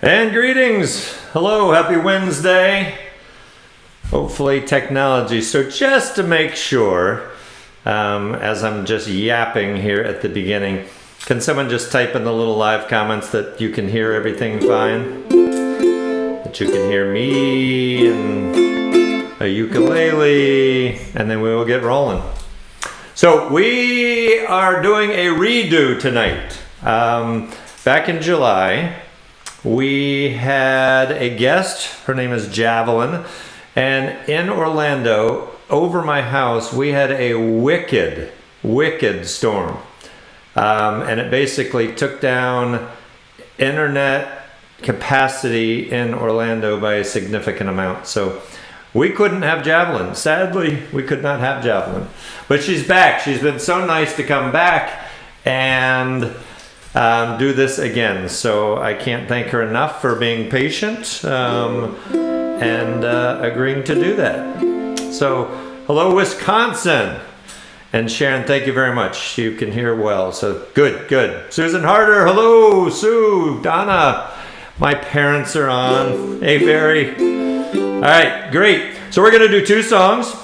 And greetings! Hello, happy Wednesday. Hopefully technology. So just to make sure, as I'm just yapping here at the beginning, can someone just type in the little live comments that you can hear everything fine? That you can hear me and a ukulele, and then we will get rolling. So we are doing a redo tonight. Back in July, we had a guest. Her name is Javelyn, and in Orlando, over my house, we had a wicked storm, and it basically took down internet capacity in Orlando by a significant amount. So we couldn't have Javelyn. Sadly, we could not have Javelyn, but she's back. She's been so nice to come back and do this again. So I can't thank her enough for being patient and agreeing to do that. So hello, Wisconsin. And Sharon, thank you very much. You can hear well. So good. Susan Harder, hello. Sue, Donna. My parents are on. Hey, Barry. All right, great. So we're going to do two songs.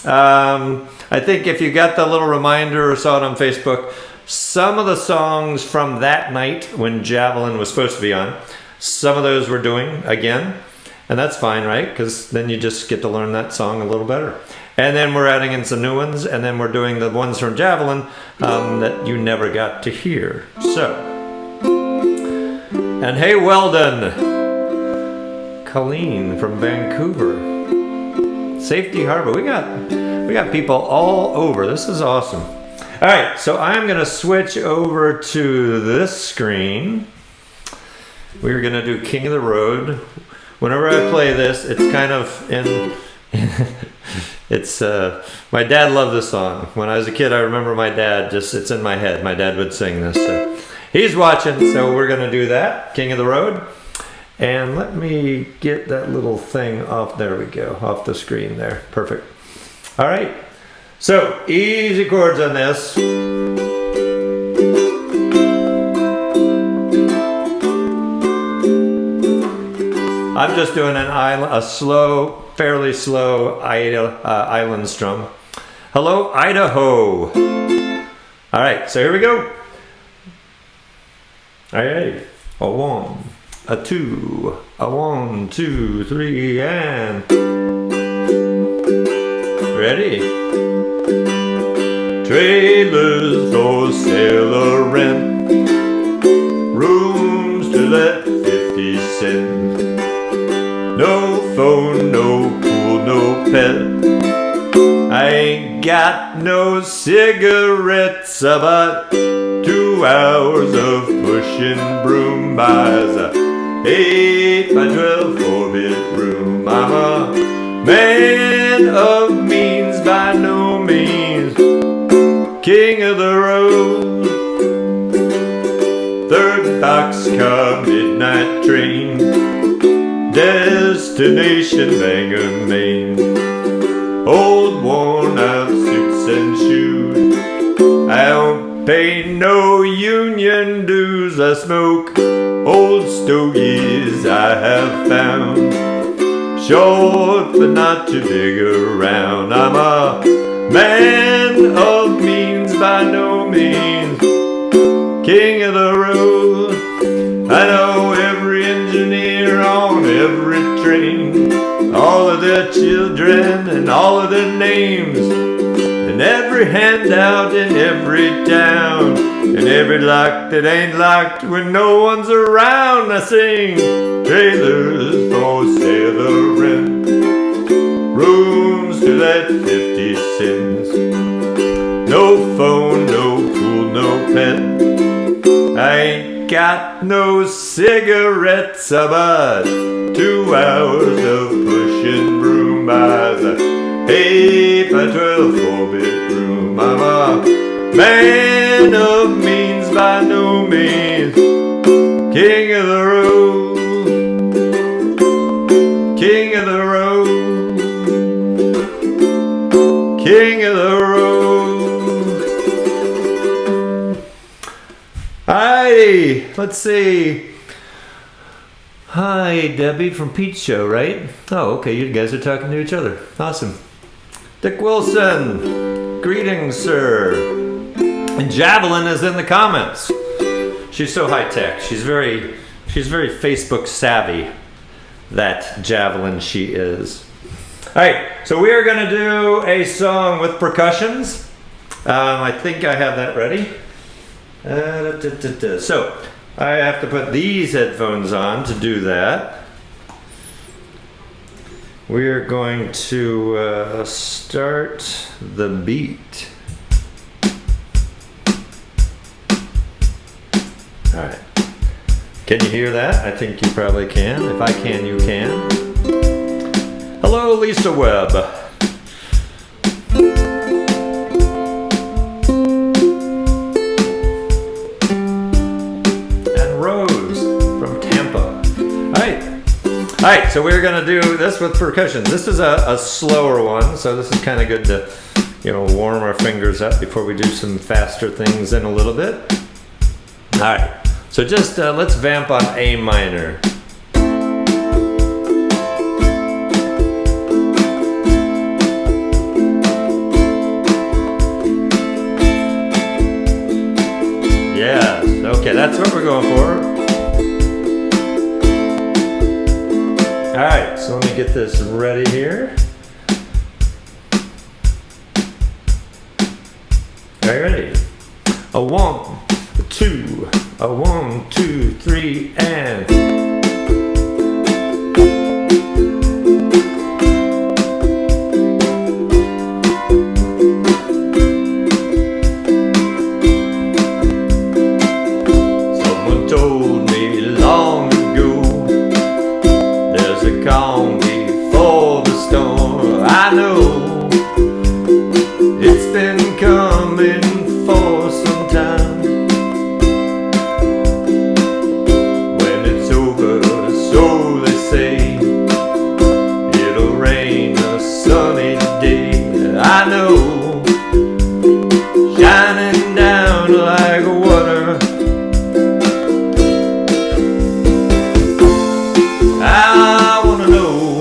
I think if you got the little reminder or saw it on Facebook, some of the songs from that night when Javelyn was supposed to be on, some of those we're doing again. And that's fine, right? Because then you just get to learn that song a little better. And then we're adding in some new ones, and then we're doing the ones from Javelyn that you never got to hear. So, and hey, Weldon, Colleen from Vancouver, Safety Harbor. We got people all over. This is awesome. All right, so I'm gonna switch over to this screen. We're gonna do King of the Road. Whenever I play this, it's kind of in. It's my dad loved this song. When I was a kid, I remember my dad. It's in my head. My dad would sing this. So he's watching. So we're gonna do that, King of the Road. And let me get that little thing off. There we go, off the screen there. Perfect. All right. So, easy chords on this. I'm just doing a slow, fairly slow island strum. Hello, Idaho. All right, so here we go. All right, a one, a two, a 1, 2, 3, and ready. Trailers for sale or rent, rooms to let 50 cents. No phone, no pool, no pet. I ain't got no cigarettes, about 2 hours of pushing broom buys a 8 by 12 4-bedroom. I'm a man of means by no means, king of the road. 3rd boxcar midnight train, destination Bangor, Maine. Old worn out suits and shoes, I don't pay no union dues. I smoke old stogies I have found, short but not too big around. I'm a man of means by no means, king of the road. I know every engineer on every train, all of their children and all of their names, and every handout in every town, and every lock that ain't locked when no one's around. I sing trailers for sale or rent, rooms to let 50 cents. No phone, no pool, no pet. I ain't got no cigarettes, about 2 hours of pushing broom by the 8 by 12 4-bedroom. I'm a man of means by no means, king of the road, king of the road, king of the road. Alrighty, let's see. Hi, Debbie from Pete's Show, right? Oh, okay, you guys are talking to each other. Awesome. Dick Wilson, greetings, sir. And Javelyn is in the comments. She's so high tech. She's very Facebook savvy. That Javelyn she is. All right, so we are going to do a song with percussions. I think I have that ready. So I have to put these headphones on to do that. We are going to start the beat. All right. Can you hear that? I think you probably can. If I can, you can. Hello, Lisa Webb. And Rose from Tampa. All right, so we're gonna do this with percussion. This is a slower one, so this is kind of good to, warm our fingers up before we do some faster things in a little bit. All right. So just let's vamp on A minor. Yes, okay, that's what we're going for. All right, so let me get this ready here. Are you ready? A 1, 2. A 1, 2, 3, and someone told me long ago there's a calm before the storm. I know it's been coming for some time. I know, shining down like water. I wanna know,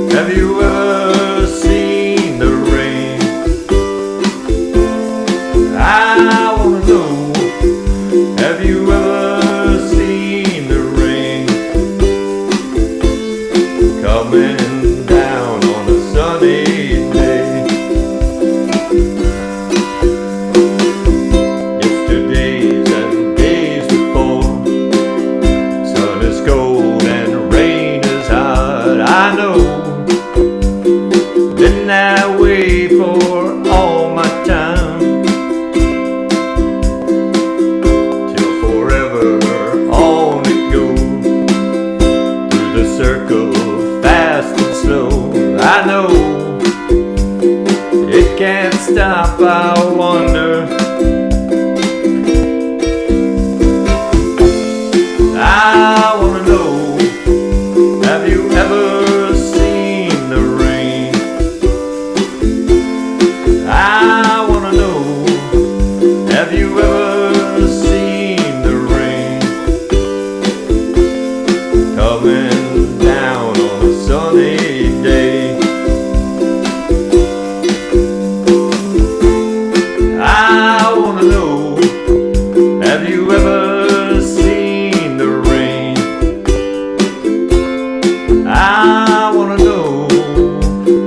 have you ever seen the rain? I wanna know, have you ever seen the rain coming down on a sunny day? Been that way for all my time, till forever on it goes, through the circle, fast and slow. I know it can't stop, I wonder. I wanna know, have you ever seen the rain? I wanna know, have you ever seen the rain coming down on a sunny day? I wanna know, have you ever seen the rain? I wanna know,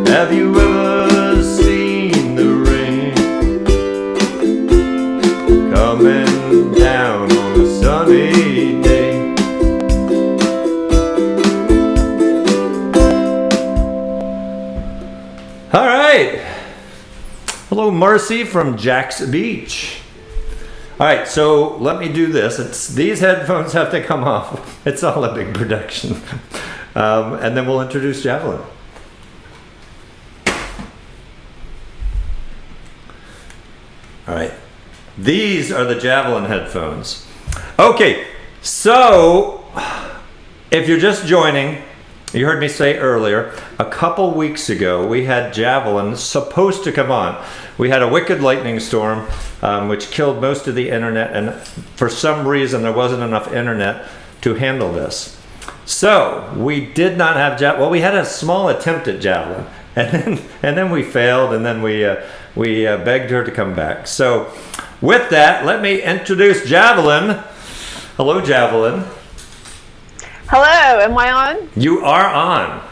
have you ever seen the rain coming down on a sunny day? All right. Hello, Marcy from Jack's Beach. All right, so let me do this. These headphones have to come off. It's all a big production. And then we'll introduce Javelyn. All right. These are the Javelyn headphones. Okay, so if you're just joining, you heard me say earlier, a couple weeks ago, we had Javelyn supposed to come on. We had a wicked lightning storm, which killed most of the internet, and for some reason there wasn't enough internet to handle this. So we did not have well, we had a small attempt at Javelyn, and then we failed, and then we begged her to come back. So with that, let me introduce Javelyn. Hello, Javelyn. Hello, am I on? You are on.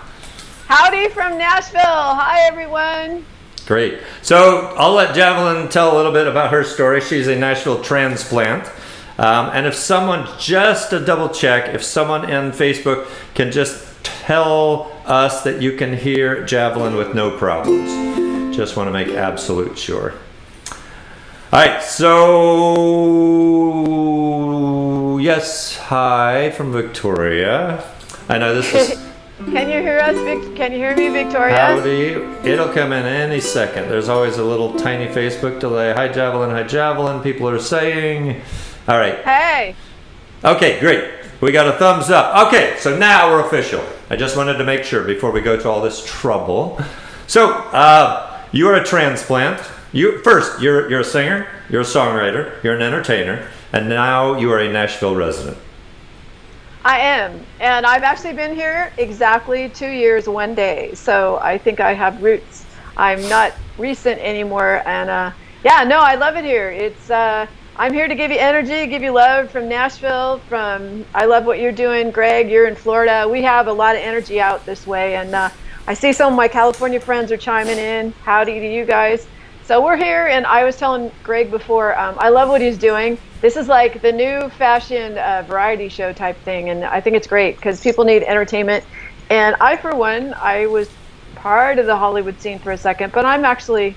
Howdy from Nashville. Hi, everyone. Great. So I'll let Javelyn tell a little bit about her story. She's a Nashville transplant. And if someone, just to double check, if someone in Facebook can just tell us that you can hear Javelyn with no problems. Just want to make absolute sure. All right, so yes, hi from Victoria. I know this is... Can you hear us? Can you hear me, Victoria? Howdy. It'll come in any second. There's always a little tiny Facebook delay. Hi, Javelyn. Hi, Javelyn. People are saying... All right. Hey. Okay, great. We got a thumbs up. Okay, so now we're official. I just wanted to make sure before we go to all this trouble. So, you are a transplant. You're a singer, you're a songwriter, you're an entertainer, and now you are a Nashville resident. I am, and I've actually been here exactly 2 years, 1 day. So I think I have roots. I'm not recent anymore, and yeah, no, I love it here. It's I'm here to give you energy, give you love from Nashville. I love what you're doing, Greg. You're in Florida. We have a lot of energy out this way, and I see some of my California friends are chiming in. Howdy to you guys. So we're here, and I was telling Greg before, I love what he's doing. This is like the new fashion variety show type thing, and I think it's great because people need entertainment. And I, for one, I was part of the Hollywood scene for a second, but I'm actually,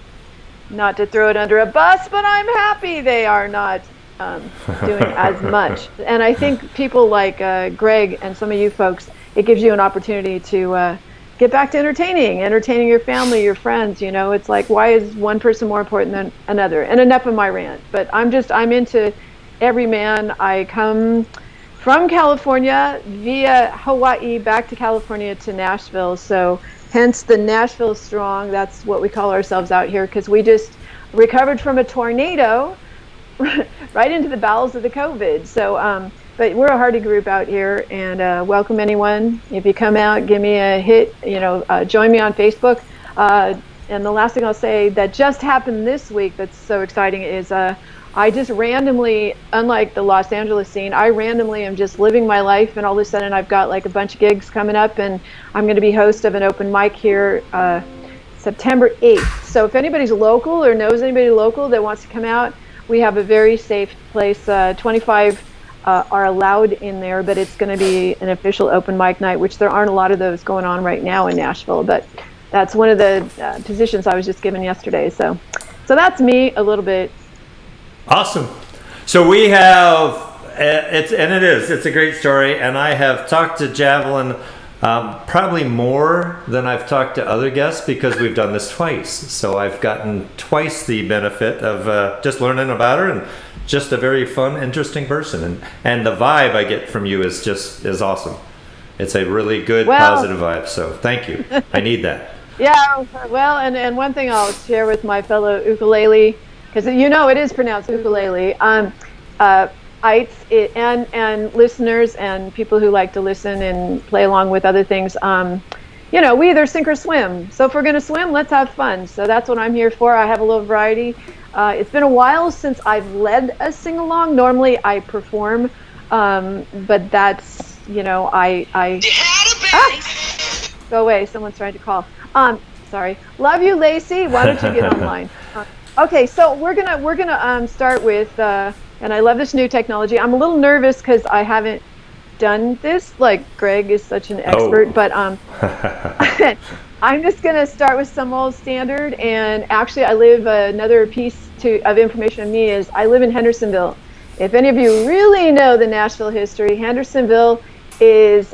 not to throw it under a bus, but I'm happy they are not doing as much. And I think people like Greg and some of you folks, it gives you an opportunity to get back to entertaining your family, your friends. You know, it's like, why is one person more important than another? And enough of my rant, but I'm into every man. I come from California via Hawaii back to California to Nashville. So hence the Nashville Strong. That's what we call ourselves out here, because we just recovered from a tornado right into the bowels of the COVID. So, but we're a hearty group out here, and welcome anyone. If you come out, give me a hit, join me on Facebook. And the last thing I'll say that just happened this week that's so exciting is I just randomly, unlike the Los Angeles scene, I randomly am just living my life, and all of a sudden I've got like a bunch of gigs coming up, and I'm going to be host of an open mic here September 8th. So if anybody's local or knows anybody local that wants to come out, we have a very safe place. 25 are allowed in there, but it's going to be an official open mic night, which there aren't a lot of those going on right now in Nashville, but that's one of the positions I was just given yesterday. So that's me a little bit. Awesome. So we have, it's a great story, and I have talked to Javelyn probably more than I've talked to other guests because we've done this twice. So I've gotten twice the benefit of just learning about her, and just a very fun, interesting person. And the vibe I get from you is awesome. It's a really good, positive vibe. So thank you. I need that. Yeah, well, and one thing I'll share with my fellow ukulele, because it is pronounced ukulele, and listeners and people who like to listen and play along with other things, we either sink or swim. So if we're going to swim, let's have fun. So that's what I'm here for. I have a little variety. It's been a while since I've led a sing-along. Normally I perform, but that's, go away. Someone's trying to call. Sorry. Love you, Lacey. Why don't you get online? Okay, so we're gonna start with, and I love this new technology. I'm a little nervous because I haven't done this. Like Greg is such an expert, but I'm just gonna start with some old standard. And actually, another piece of information on me is I live in Hendersonville. If any of you really know the Nashville history, Hendersonville is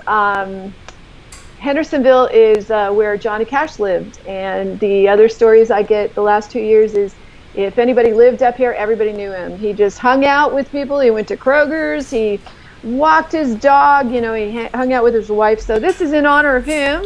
where Johnny Cash lived. And the other stories I get the last 2 years is, if anybody lived up here, everybody knew him. He just hung out with people. He went to Kroger's. He walked his dog. He hung out with his wife. So this is in honor of him.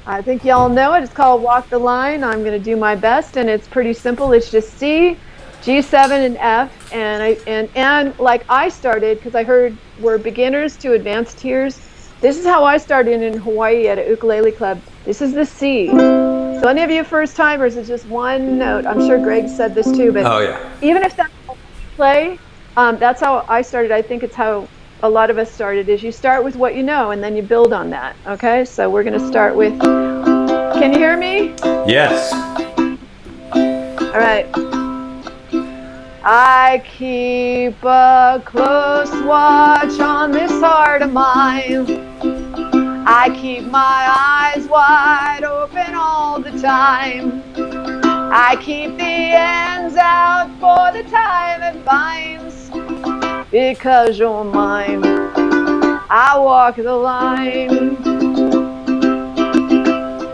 I think y'all know it. It's called Walk the Line. I'm going to do my best, and it's pretty simple. It's just C, G7, and F. And like I started, because I heard we're beginners to advanced tiers. This is how I started in Hawaii at a ukulele club. This is the C. So any of you first timers, it's just one note. I'm sure Greg said this too, but Oh yeah. even if that's how you play, that's how I started. I think it's how a lot of us started, is you start with what you know and then you build on that. Okay, so we're going to start with, can you hear me? Yes. All right. I keep a close watch on this heart of mine. I keep my eyes wide open all the time. I keep the ends out for the tie that binds. Because you're mine, I walk the line.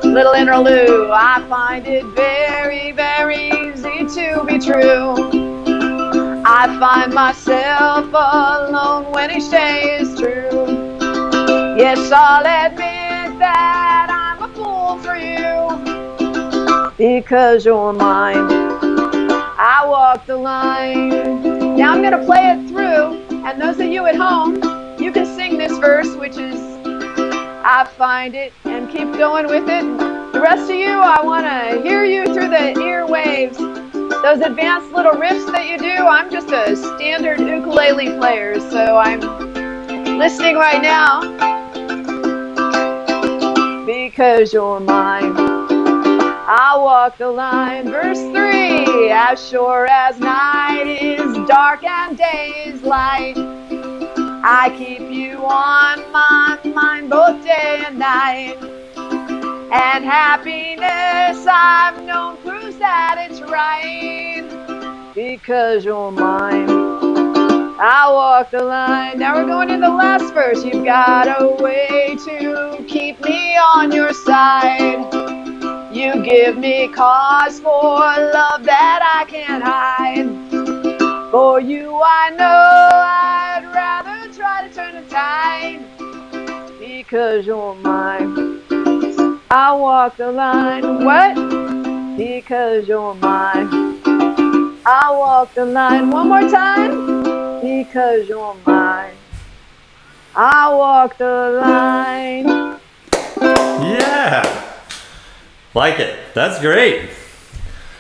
Little interlude, I find it very, very easy to be true. I find myself alone when each day is true. Yes, I'll admit that I'm a fool for you. Because you're mine, I walk the line. Now I'm going to play it through, and those of you at home, you can sing this verse, which is, I find it, and keep going with it. The rest of you, I want to hear you through the earwaves. Those advanced little riffs that you do, I'm just a standard ukulele player, so I'm listening right now. Because you're mine, I walk the line. Verse 3, as sure as night is dark and day is light, I keep you on my mind both day and night. And happiness I've known proves that it's right. Because you're mine, I walk the line. Now we're going to the last verse. You've got a way to keep me on your side. You give me cause for love that I can't hide. For you I know I'd rather try to turn the tide. Because you're mine, I walk the line. What? Because you're mine, I walk the line. One more time. Because you're mine, I walk the line. Yeah. Like it. That's great.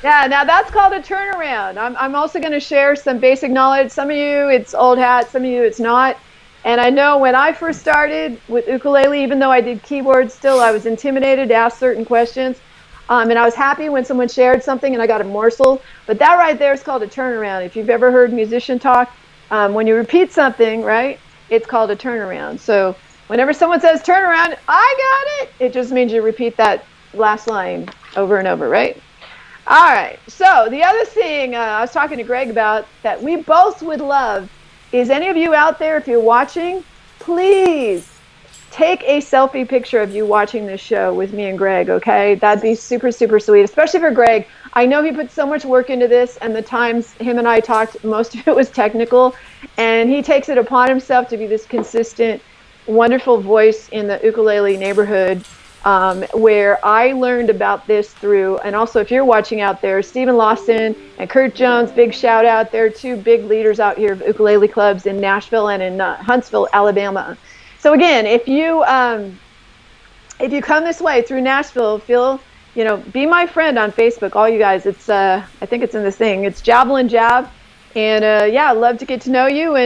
Yeah, now that's called a turnaround. I'm also going to share some basic knowledge. Some of you, it's old hat. Some of you, it's not. And I know when I first started with ukulele, even though I did keyboards still, I was intimidated to ask certain questions. And I was happy when someone shared something and I got a morsel. But that right there is called a turnaround. If you've ever heard musician talk, when you repeat something, right, it's called a turnaround. So whenever someone says turnaround, I got it, it just means you repeat that last line over and over, right? All right. So the other thing I was talking to Greg about that we both would love is, any of you out there, if you're watching, please take a selfie picture of you watching this show with me and Greg, okay? That'd be super, super sweet, especially for Greg. I know he put so much work into this, and the times him and I talked, most of it was technical, and he takes it upon himself to be this consistent, wonderful voice in the ukulele neighborhood, where I learned about this through, and also if you're watching out there, Stephen Lawson and Kurt Jones, big shout out. They're two big leaders out here of ukulele clubs in Nashville and in Huntsville, Alabama. So again, if you come this way through Nashville, be my friend on Facebook, all you guys. It's I think it's in this thing. It's Javelyn Jab, and yeah, I'd love to get to know you.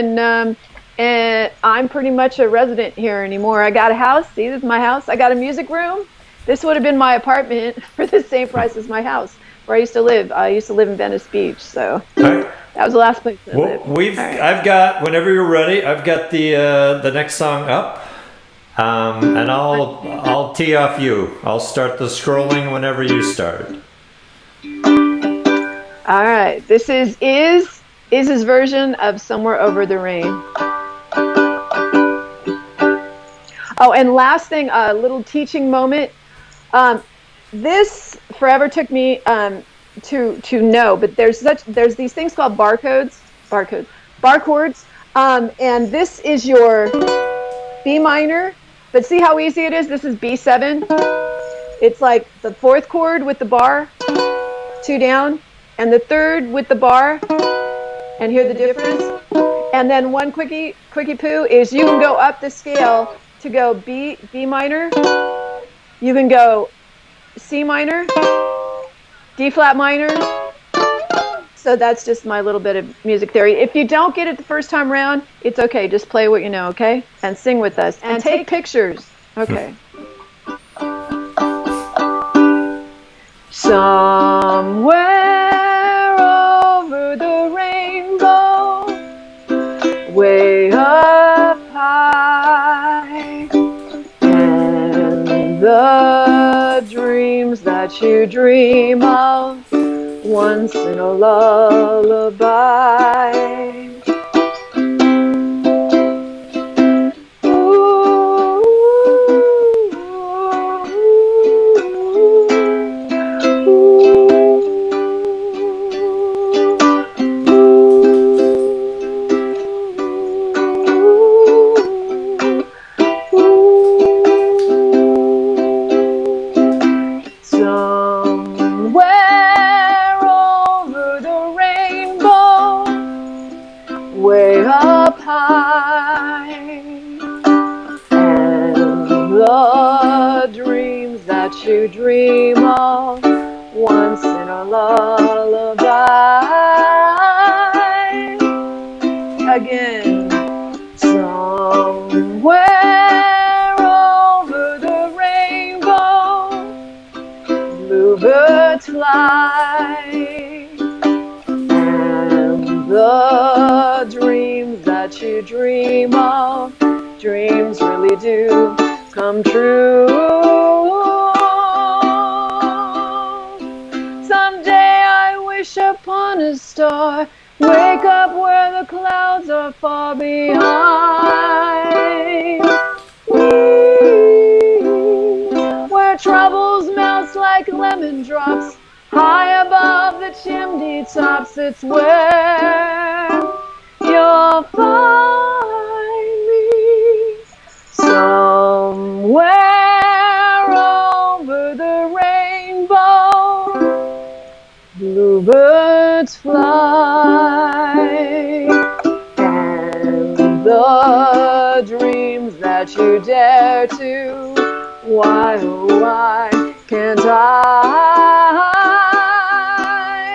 And I'm pretty much a resident here anymore. I got a house. See, this is my house. I got a music room. This would have been my apartment for the same price as my house where I used to live. I used to live in Venice Beach, so that was the last place I lived. I've got, whenever you're ready, I've got the next song up, and I'll tee off you. I'll start the scrolling whenever you start. All right. This is his version of Somewhere Over the Rain. Oh, and last thing, a little teaching moment. This forever took me to know, but there's these things called barchords, and this is your B minor. But see how easy it is? This is B7. It's like the fourth chord with the bar, 2 down, and the third with the bar. And hear the difference. And then one quickie poo is you can go up the scale to go B minor. You can go C minor, D flat minor. So that's just my little bit of music theory. If you don't get it the first time around, it's okay. Just play what you know, okay? And sing with us. And take pictures. Okay. Somewhere over the rainbow, way up high, and the dreams that you dream of once in a lullaby. Way up high, and the dreams that you dream of once in a lullaby. Again, somewhere over the rainbow, bluebirds fly, and the dreams that you dream of, dreams really do come true. Someday I wish upon a star, wake up where the clouds are far behind, where troubles melt like lemon drops, high above the chimney tops. It's where you'll find me, somewhere over the rainbow, bluebirds fly, and the dreams that you dare to, why, oh why can't I?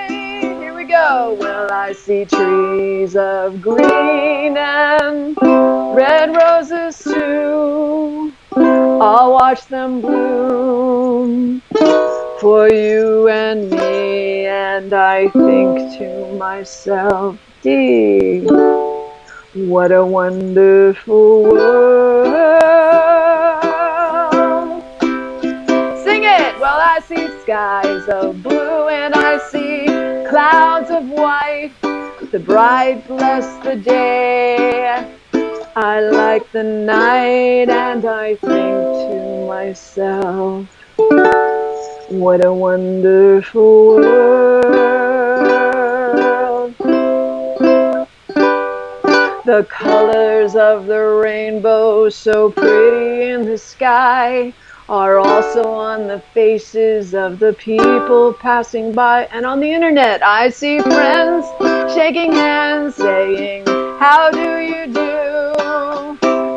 Here we go. Well, I see trees of green and red roses too. I'll watch them bloom for you and me, and I think to myself, Dee, what a wonderful world. Sing it! Well, I see skies of blue and I see clouds of white. The bright bless the day. I like the night and I think to myself, what a wonderful world. The colors of the rainbow, so pretty in the sky, are also on the faces of the people passing by. And on the internet, I see friends shaking hands, saying, how do you do?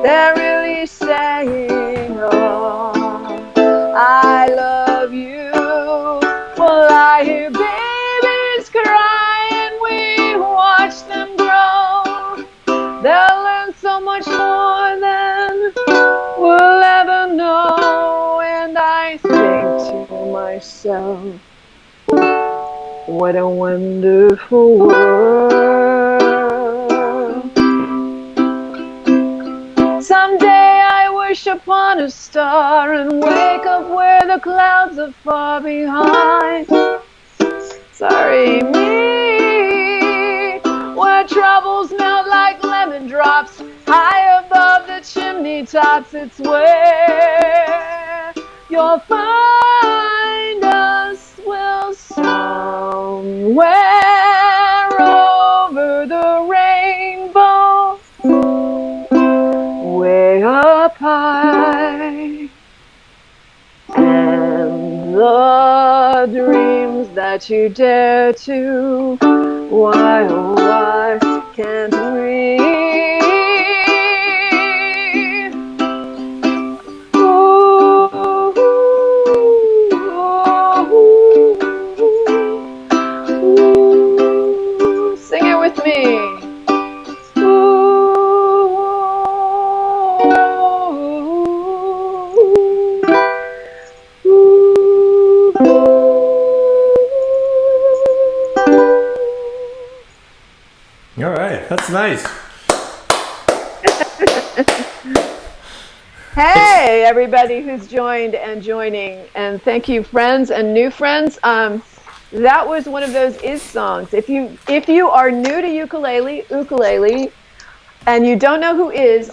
They're really saying, oh, I love you. Well, I hear babies cry and we watch them grow. They'll learn so much more than we'll ever know. And I think to myself, what a wonderful world. Someday I wish upon a star and wake up where the clouds are far behind. Sorry, me, where troubles melt like lemon drops, high above the chimney tops. It's where you'll find us, will somewhere over the rainbow, way up high, and the dreams that you dare to, why, oh why can't we? That's nice. Hey, everybody who's joined and joining, and thank you, friends and new friends. That was one of those Is songs. If you are new to ukulele, and you don't know who Iz,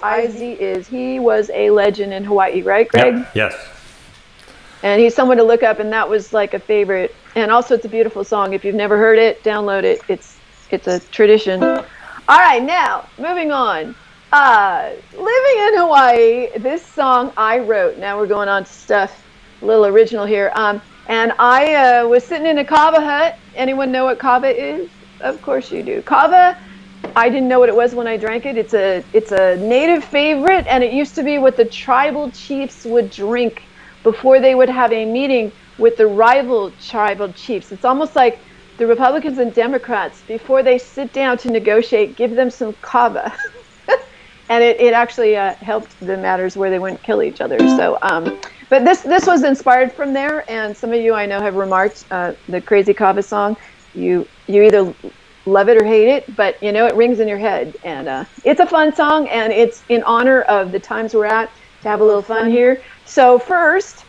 he was a legend in Hawaii, right, Greg? Yep. Yes. And he's someone to look up, and that was like a favorite. And also, it's a beautiful song. If you've never heard it, download it. It's a tradition. All right, now moving on. Living in Hawaii, this song I wrote. Now we're going on to stuff a little original here. And I was sitting in a kava hut. Anyone know what kava is? Of course you do. Kava, I didn't know what it was when I drank it. It's a native favorite, and it used to be what the tribal chiefs would drink before they would have a meeting with the rival tribal chiefs. It's almost like the Republicans and Democrats, before they sit down to negotiate, give them some kava. And it actually helped the matters where they wouldn't kill each other. So, but this was inspired from there. And some of you I know have remarked the Crazy Kava song. You either love it or hate it, but it rings in your head. And it's a fun song, and it's in honor of the times we're at to have a little fun here. So first,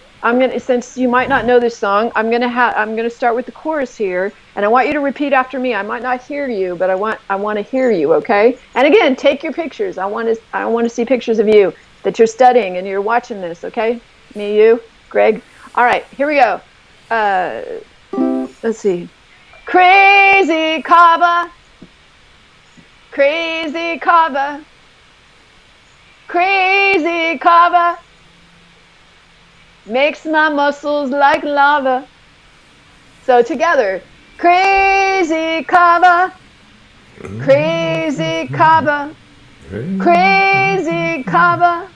since you might not know this song, I'm gonna start with the chorus here, and I want you to repeat after me. I might not hear you, but I want to hear you, okay? And again, take your pictures. I want to see pictures of you that you're studying and you're watching this, okay? Me, you, Greg. All right, here we go. Let's see. Crazy kava, crazy kava, crazy kava. Makes my muscles like lava. So together, crazy kava, crazy kava, crazy kava,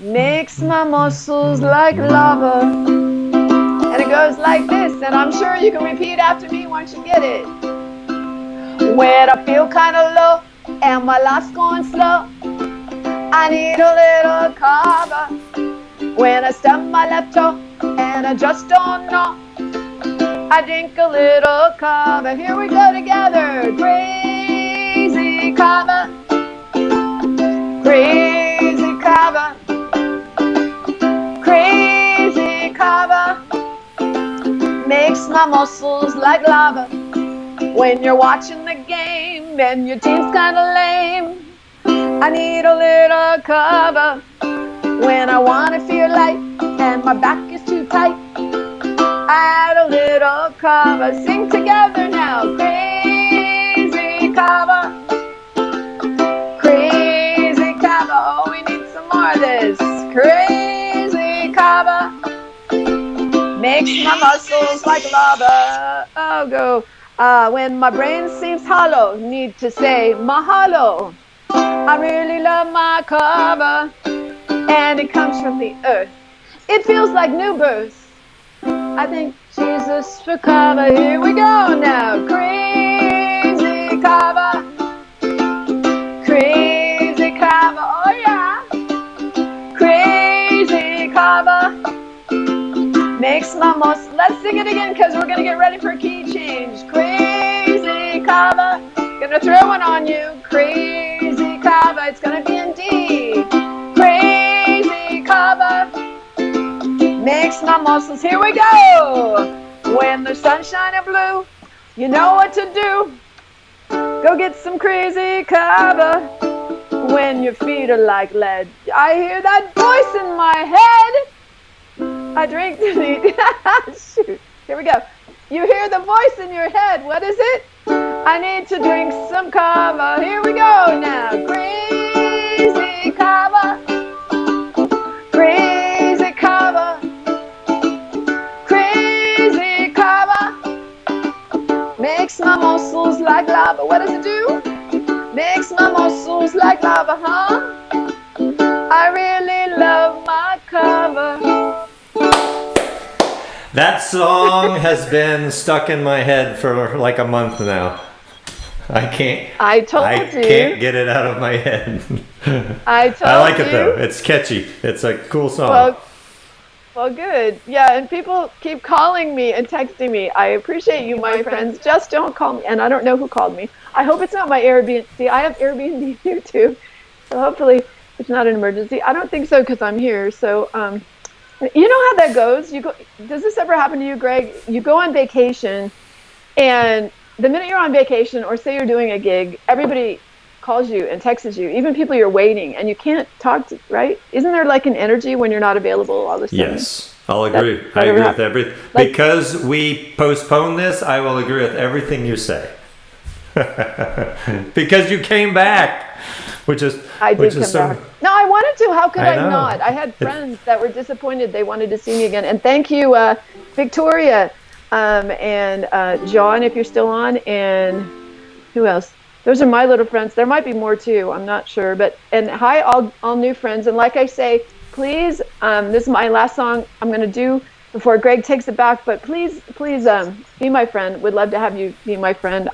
makes my muscles like lava. And it goes like this, and I'm sure you can repeat after me once you get it. When I feel kind of low and my life's going slow, I need a little kava. When I stub my left toe and I just don't know, I drink a little kava. Here we go together. Crazy kava, crazy kava, crazy kava, makes my muscles like lava. When you're watching the game and your team's kind of lame, I need a little kava. When I want to feel light and my back is too tight, I add a little kava. Sing together now. Crazy kava, crazy kava. Oh, we need some more of this. Crazy kava makes my muscles like lava. Oh, go. When my brain seems hollow, need to say mahalo. I really love my kava, and it comes from the earth. It feels like new birth. I thank Jesus for kava. Here we go now. Crazy kava, crazy kava. Oh yeah. Crazy kava makes my most. Let's sing it again, because we're gonna get ready for a key change. Crazy kava. Gonna throw one on you. Crazy kava. It's gonna be in D. Crazy kava makes my muscles. Here we go. When the sun's shining blue, you know what to do. Go get some crazy kava. When your feet are like lead, I hear that voice in my head. I drink to eat. Shoot. Here we go. You hear the voice in your head. What is it? I need to drink some kava. Here we go now. Crazy kava, crazy kava, crazy kava makes my muscles like lava. What does it do? Makes my muscles like lava, huh? I really love my kava. That song has been stuck in my head for like a month now. I can't get it out of my head. I like it though. It's catchy. It's a cool song. Well, Well, good. Yeah, and people keep calling me and texting me. I appreciate you, my friends. Just don't call me. And I don't know who called me. I hope it's not my Airbnb. See, I have Airbnb here too. So hopefully it's not an emergency. I don't think so because I'm here. So, you know how that goes. You go. Does this ever happen to you, Greg? You go on vacation, and the minute you're on vacation, or say you're doing a gig, everybody calls you and texts you, even people you're waiting, and you can't talk to, right? Isn't there like an energy when you're not available all of a sudden? Yes, I'll agree. That I agree ever with everything. Like, Because we postponed this, I will agree with everything you say. Because you came back, which is I did which come is so. back. No, I wanted to. How could I I know. not? I had friends that were disappointed. They wanted to see me again. And thank you, Victoria, and John, if you're still on, and who else? Those are my little friends. There might be more too. I'm not sure. But and hi, all new friends. And like I say, please, this is my last song I'm going to do before Greg takes it back. But please, be my friend. Would love to have you be my friend.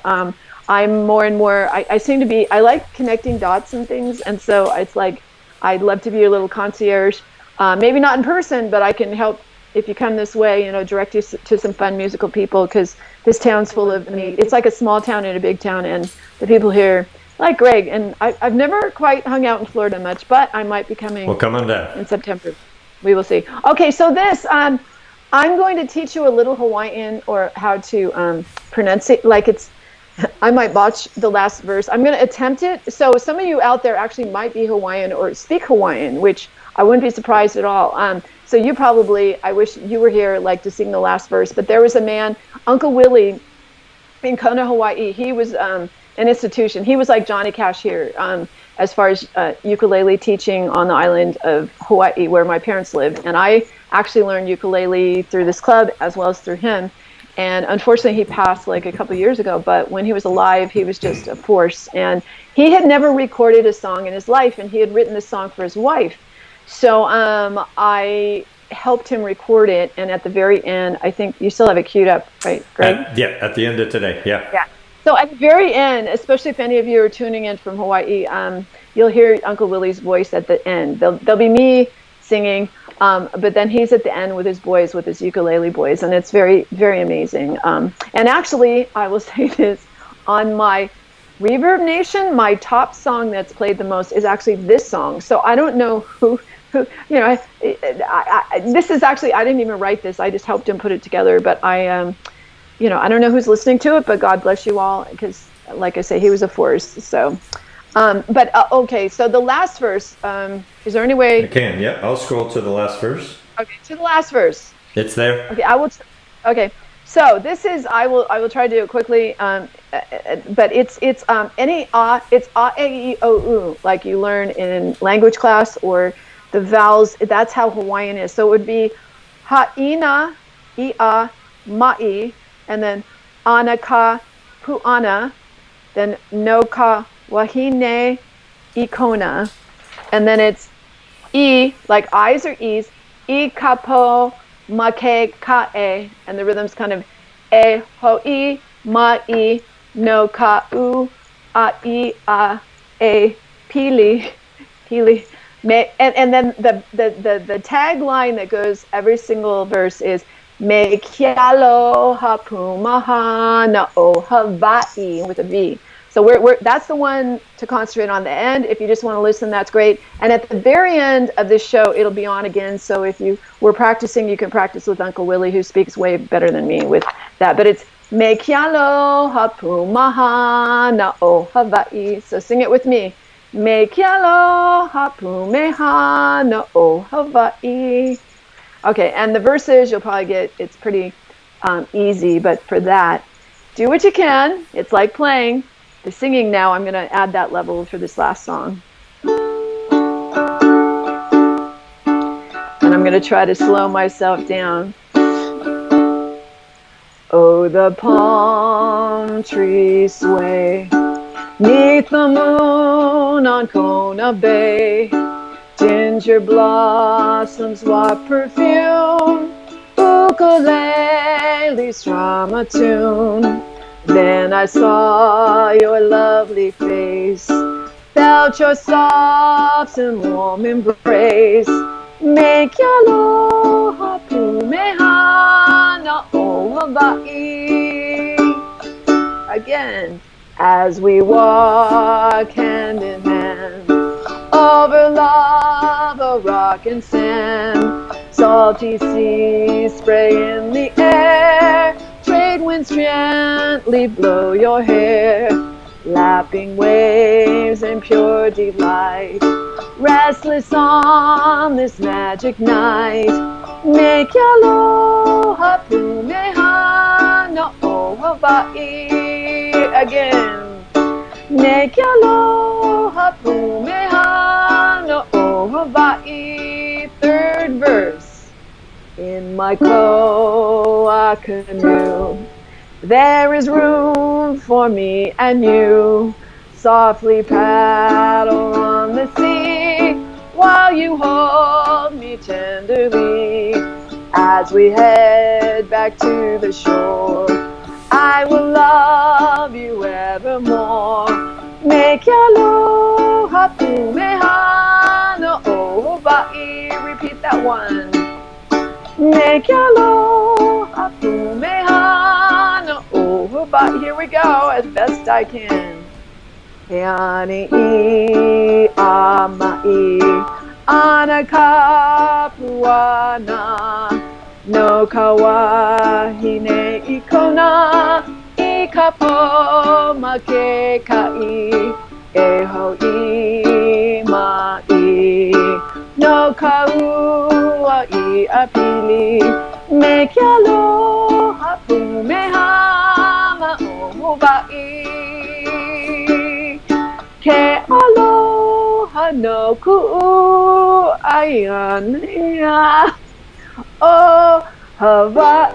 I'm more and more. I seem to be. I like connecting dots and things, and so it's like I'd love to be your little concierge. Maybe not in person, but I can help if you come this way. You know, direct you to some fun musical people because this town's full of. I mean, it's like a small town in a big town, and the people here, like Greg, and I've never quite hung out in Florida much, but I might be coming. Well, come on down in September. We will see. Okay, so this I'm going to teach you a little Hawaiian or how to pronounce it. Like it's. I might botch the last verse. I'm going to attempt it. So some of you out there actually might be Hawaiian or speak Hawaiian, which I wouldn't be surprised at all. So you probably, I wish you were here, like to sing the last verse. But there was a man, Uncle Willie, in Kona, Hawaii. He was an institution. He was like Johnny Cash here, as far as ukulele teaching on the island of Hawaii, where my parents lived. And I actually learned ukulele through this club as well as through him. And unfortunately, he passed like a couple years ago. But when he was alive, he was just a force. And he had never recorded a song in his life, and he had written this song for his wife. So I helped him record it. And at the very end, I think you still have it queued up, right, Greg? at the end of today, yeah. Yeah. So at the very end, especially if any of you are tuning in from Hawaii, you'll hear Uncle Willie's voice at the end. There'll be me singing. But then he's at the end with his boys, with his ukulele boys, and it's very, very amazing. And actually, I will say this, on my Reverb Nation, my top song that's played the most is actually this song. So I don't know who you know, this is actually, I didn't even write this. I just helped him put it together. But you know, I don't know who's listening to it, but God bless you all, because like I say, he was a force. So. Okay, so the last verse, is there any way? I can, yeah. I'll scroll to the last verse. Okay, to the last verse. It's there. Okay, okay, so this is, I will try to do it quickly, but it's any it's a, e, I, o, u, like you learn in language class, or the vowels, that's how Hawaiian is. So it would be ha'ina, ia, ma'i, and then anaka, pu'ana, then no ka, wahine, ikona, and then it's e, like I's or E's, e kapo, make kae, and the rhythm's kind of e hoi, mai, no ka u, a e, pili, and then the tagline that goes every single verse is me kialo hapumaha na o Hawaii, with a V. So that's the one to concentrate on. The end, if you just want to listen, that's great. And at the very end of this show, it'll be on again. So if you were practicing, you can practice with Uncle Willie, who speaks way better than me with that. But it's me kialo hapumaha na o Hawaii. So sing it with me. Me kialo hapumeha na o Hawaii. Okay, and the verses you'll probably get, it's pretty easy. But for that, do what you can. It's like playing. The singing now, I'm going to add that level for this last song. And I'm going to try to slow myself down. Oh, the palm trees sway 'neath the moon on Kona Bay. Ginger blossoms, what perfume. Ukulele strum a tune. Then I saw your lovely face, felt your soft and warm embrace. Me ke aloha pumeha na o Hawaii. Again, as we walk hand in hand over lava, rock, and sand, salty seas spray in the air, trade winds gently blow your hair, lapping waves in pure delight, restless on this magic night. Me ke aloha pumeha no o Hawaii. Again. Me ke aloha pumeha no o Hawaii. Third verse. In my koa canoe, there is room for me and you. Softly paddle on the sea while you hold me tenderly. As we head back to the shore, I will love you evermore. Me ke aloha pumeha no o Hawaii. Repeat that one. Me ke aloha pumeha no o Hawaii. Here we go, as best I can. He ani I amai ana kapuana no kawahine I kona I kapo make kai e hoi mai no kaua I apili. Me ke aloha pumeha ma o Hawaii. Ke aloha no ku'u aiana o Hawaii.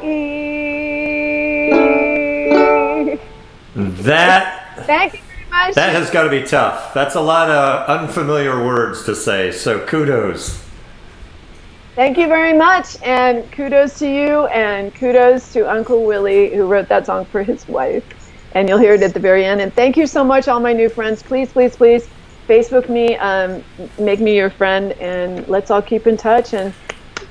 That Thank you very much. that has got to be tough. That's a lot of unfamiliar words to say. So kudos. Thank you very much, and kudos to you, and kudos to Uncle Willie, who wrote that song for his wife. And you'll hear it at the very end. And thank you so much, all my new friends. Please, please, please, Facebook me, make me your friend, and let's all keep in touch. And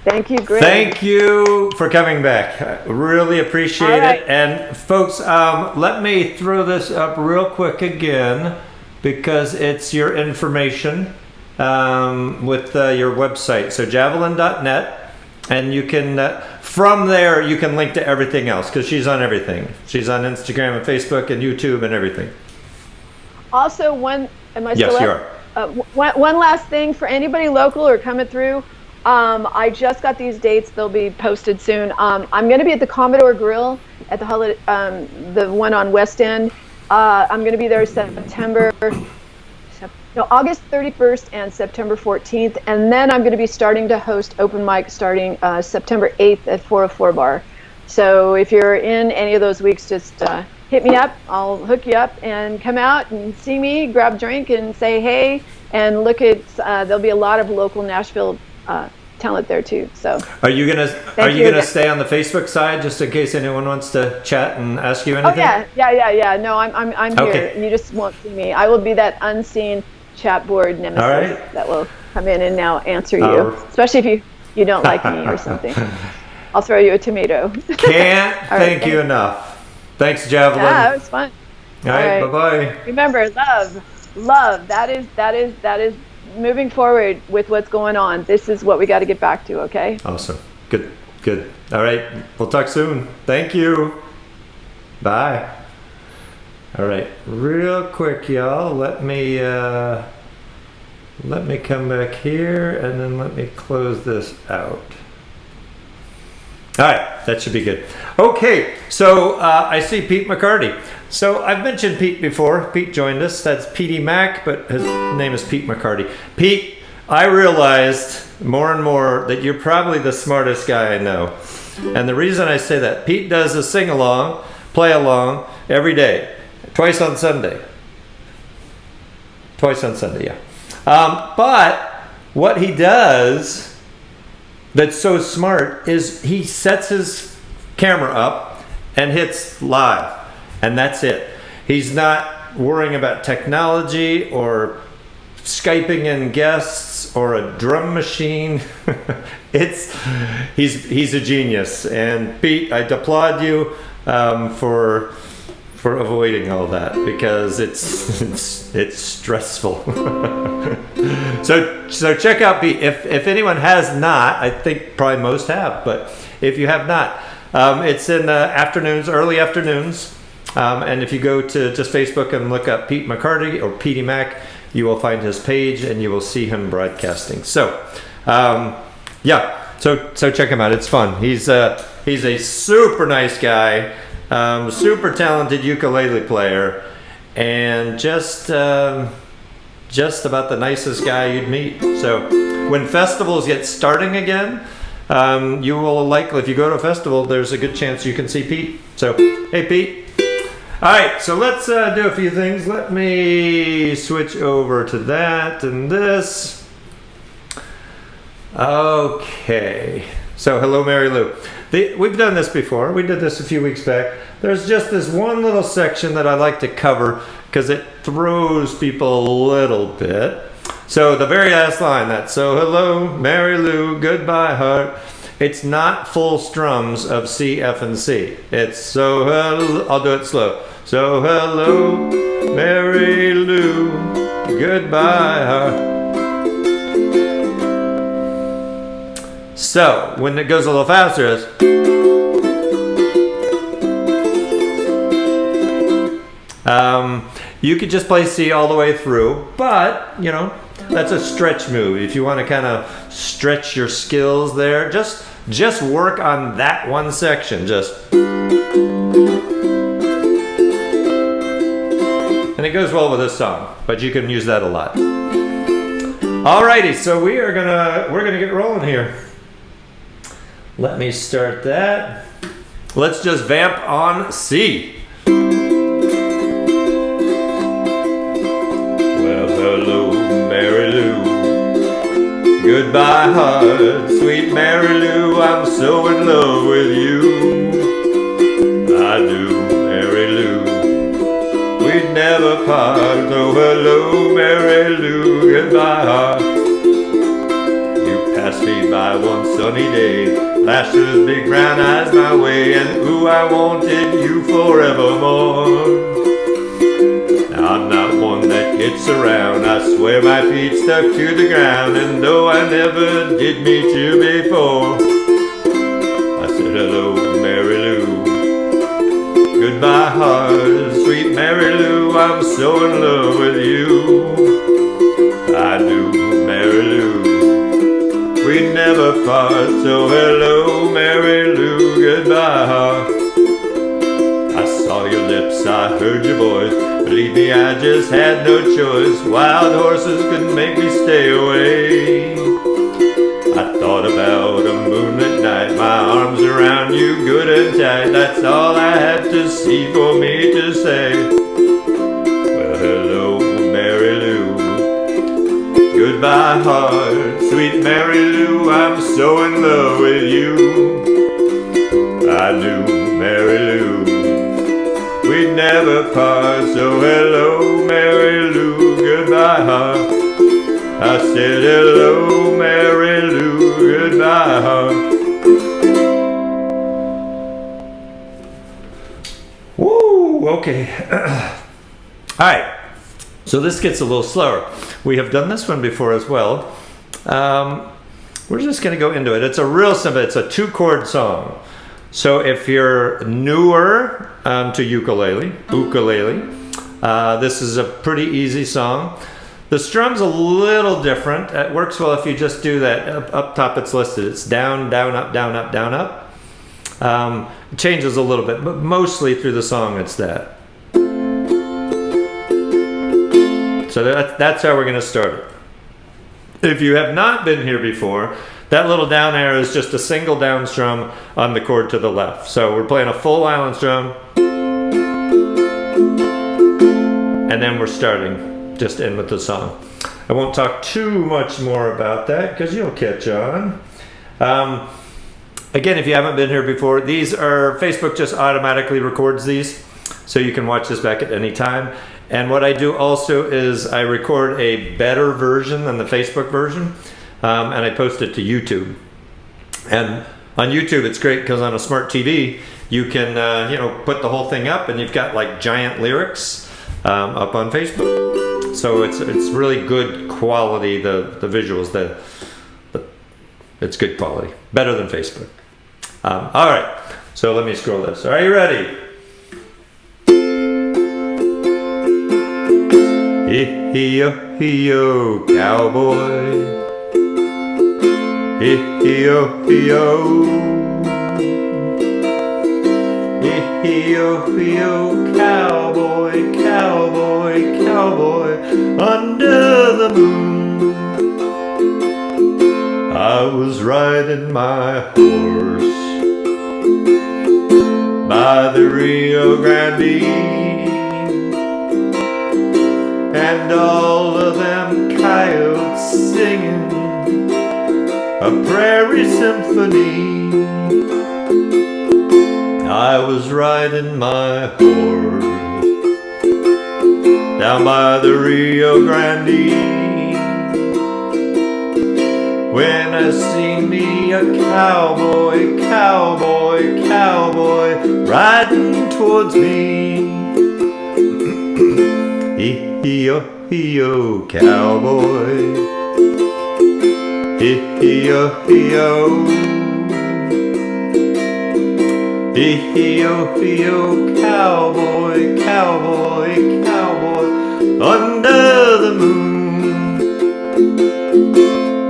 thank you, Greg. Thank you for coming back. I really appreciate right. it. And folks, let me throw this up real quick again because it's your information with your website. So javelyn.net. And you can, from there, you can link to everything else because she's on everything. She's on Instagram and Facebook and YouTube and everything. Also, am I still Yes, up? you are. One last thing for anybody local or coming through. I just got these dates. They'll be posted soon. I'm going to be at the Commodore Grill at the one on West End. I'm going to be there August 31st and September 14th. And then I'm going to be starting to host open mic starting September 8th at 404 Bar. So if you're in any of those weeks, just hit me up. I'll hook you up and come out and see me, grab a drink and say hey. And look at, there'll be a lot of local Nashville talent there too. So Are you gonna stay on the Facebook side just in case anyone wants to chat and ask you anything? Oh yeah. No, I'm Okay. here. You just won't see me. I will be that unseen chat board nemesis All right. that will come in and now answer you, especially if you don't like me or something. I'll throw you a tomato. Can't All thank right, you enough. Thanks, Javelyn. Yeah, it was fun. All right, bye-bye. Remember, love. That is moving forward with what's going on. This is what we got to get back to. Okay. Awesome. Good. All right, we'll talk soon. Thank you. Bye. All right, real quick, y'all. Let me come back here and then let me close this out. All right, that should be good. Okay, so I see Pete McCarty. So I've mentioned Pete before. Pete joined us. That's Petey Mac, but his name is Pete McCarty. Pete, I realized more and more that you're probably the smartest guy I know. And the reason I say that, Pete does a sing-along, play-along every day. Twice on Sunday, yeah. But what he does that's so smart is he sets his camera up and hits live, and that's it. He's not worrying about technology or Skyping in guests or a drum machine, he's a genius. And Pete, I applaud you for avoiding all that, because it's stressful. So check out Pete. If anyone has not, I think probably most have, but if you have not, it's in the afternoons, early afternoons. And if you go to just Facebook and look up Pete McCarty or Petey Mac, you will find his page and you will see him broadcasting. So, so check him out. It's fun. He's a super nice guy, super talented ukulele player, and just about the nicest guy you'd meet. So when festivals get starting again, you will likely, if you go to a festival, there's a good chance you can see Pete. So, hey Pete. All right, so let's do a few things. Let me switch over to that and this. Okay, so hello, Mary Lou. We've done this before. We did this a few weeks back. There's just this one little section that I like to cover because it throws people a little bit. So the very last line, that's so hello, Mary Lou, goodbye, heart. It's not full strums of C, F, and C. It's so hello, I'll do it slow. So hello, Mary Lou, goodbye, heart. So when it goes a little faster, it's you could just play C all the way through, but you know, that's a stretch move. If you want to kind of stretch your skills there, just work on that one section. And it goes well with this song, but you can use that a lot. Alrighty, so we're gonna get rolling here. Let me start that. Let's just vamp on C. Well, hello, Mary Lou. Goodbye, heart, sweet Mary Lou. I'm so in love with you. I do, Mary Lou. We'd never part. Oh, hello, Mary Lou. Goodbye, heart. You passed me by one sunny day, flashed those big brown eyes my way, and ooh, I wanted you forevermore. Now I'm not one that gets around, I swear my feet stuck to the ground, and though I never did meet you before, I said hello, Mary Lou. Goodbye, heart, sweet Mary Lou, I'm so in love with you. I do, Mary Lou. We'd never part, so hello, Mary Lou, goodbye, heart. I saw your lips, I heard your voice, believe me, I just had no choice. Wild horses couldn't make me stay away. I thought about a moonlit night, my arms around you good and tight. That's all I had to see for me to say. Well, hello, Mary Lou. Goodbye, heart, sweet Mary Lou. I'm so in love with you. I do, Mary Lou. We'd never part, so hello, Mary Lou. Goodbye, heart. I said hello, Mary Lou. Goodbye, heart. Woo, okay. All right, so this gets a little slower. We have done this one before as well. We're just gonna go into it. It's a real simple, it's a 2-chord song. So if you're newer to ukulele, this is a pretty easy song. The strum's a little different. It works well if you just do that. Up top it's listed. It's down, down, up, down, up, down, up. It changes a little bit, but mostly through the song it's that. So that's how we're going to start it. If you have not been here before, that little down arrow is just a single down strum on the chord to the left. So we're playing a full island strum, and then we're starting just in with the song. I won't talk too much more about that because you'll catch on. Again, if you haven't been here before, these are, Facebook just automatically records these, so you can watch this back at any time. And what I do also is I record a better version than the Facebook version, and I post it to YouTube. And on YouTube, it's great because on a smart TV, you can put the whole thing up, and you've got like giant lyrics up on Facebook. So it's really good quality. The visuals, it's good quality, better than Facebook. All right, so let me scroll this. Are you ready? Hee-hee-yo, cowboy. Hee-hee-yo. Hee-hee-yo, cowboy, cowboy, cowboy, under the moon. I was riding my horse by the Rio Grande, and all of them coyotes singing a prairie symphony. I was riding my horse down by the Rio Grande, when I seen me a cowboy, cowboy, cowboy riding towards me. Hee-hee-yo, cowboy. Hee-hee-yo. Hee-hee-yo, cowboy, cowboy, cowboy, under the moon.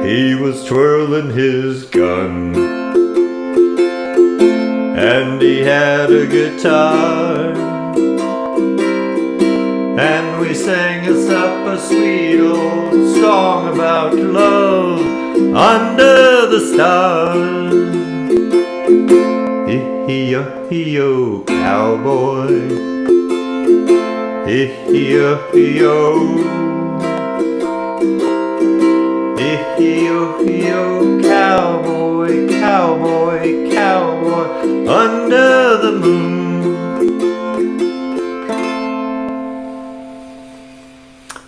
He was twirling his gun, and he had a guitar, and we sang us up a sweet old song about love under the stars. Hee-hee-yo, cowboy. Hee-hee-yo. Hee-hee-yo, cowboy, cowboy, cowboy, under the moon.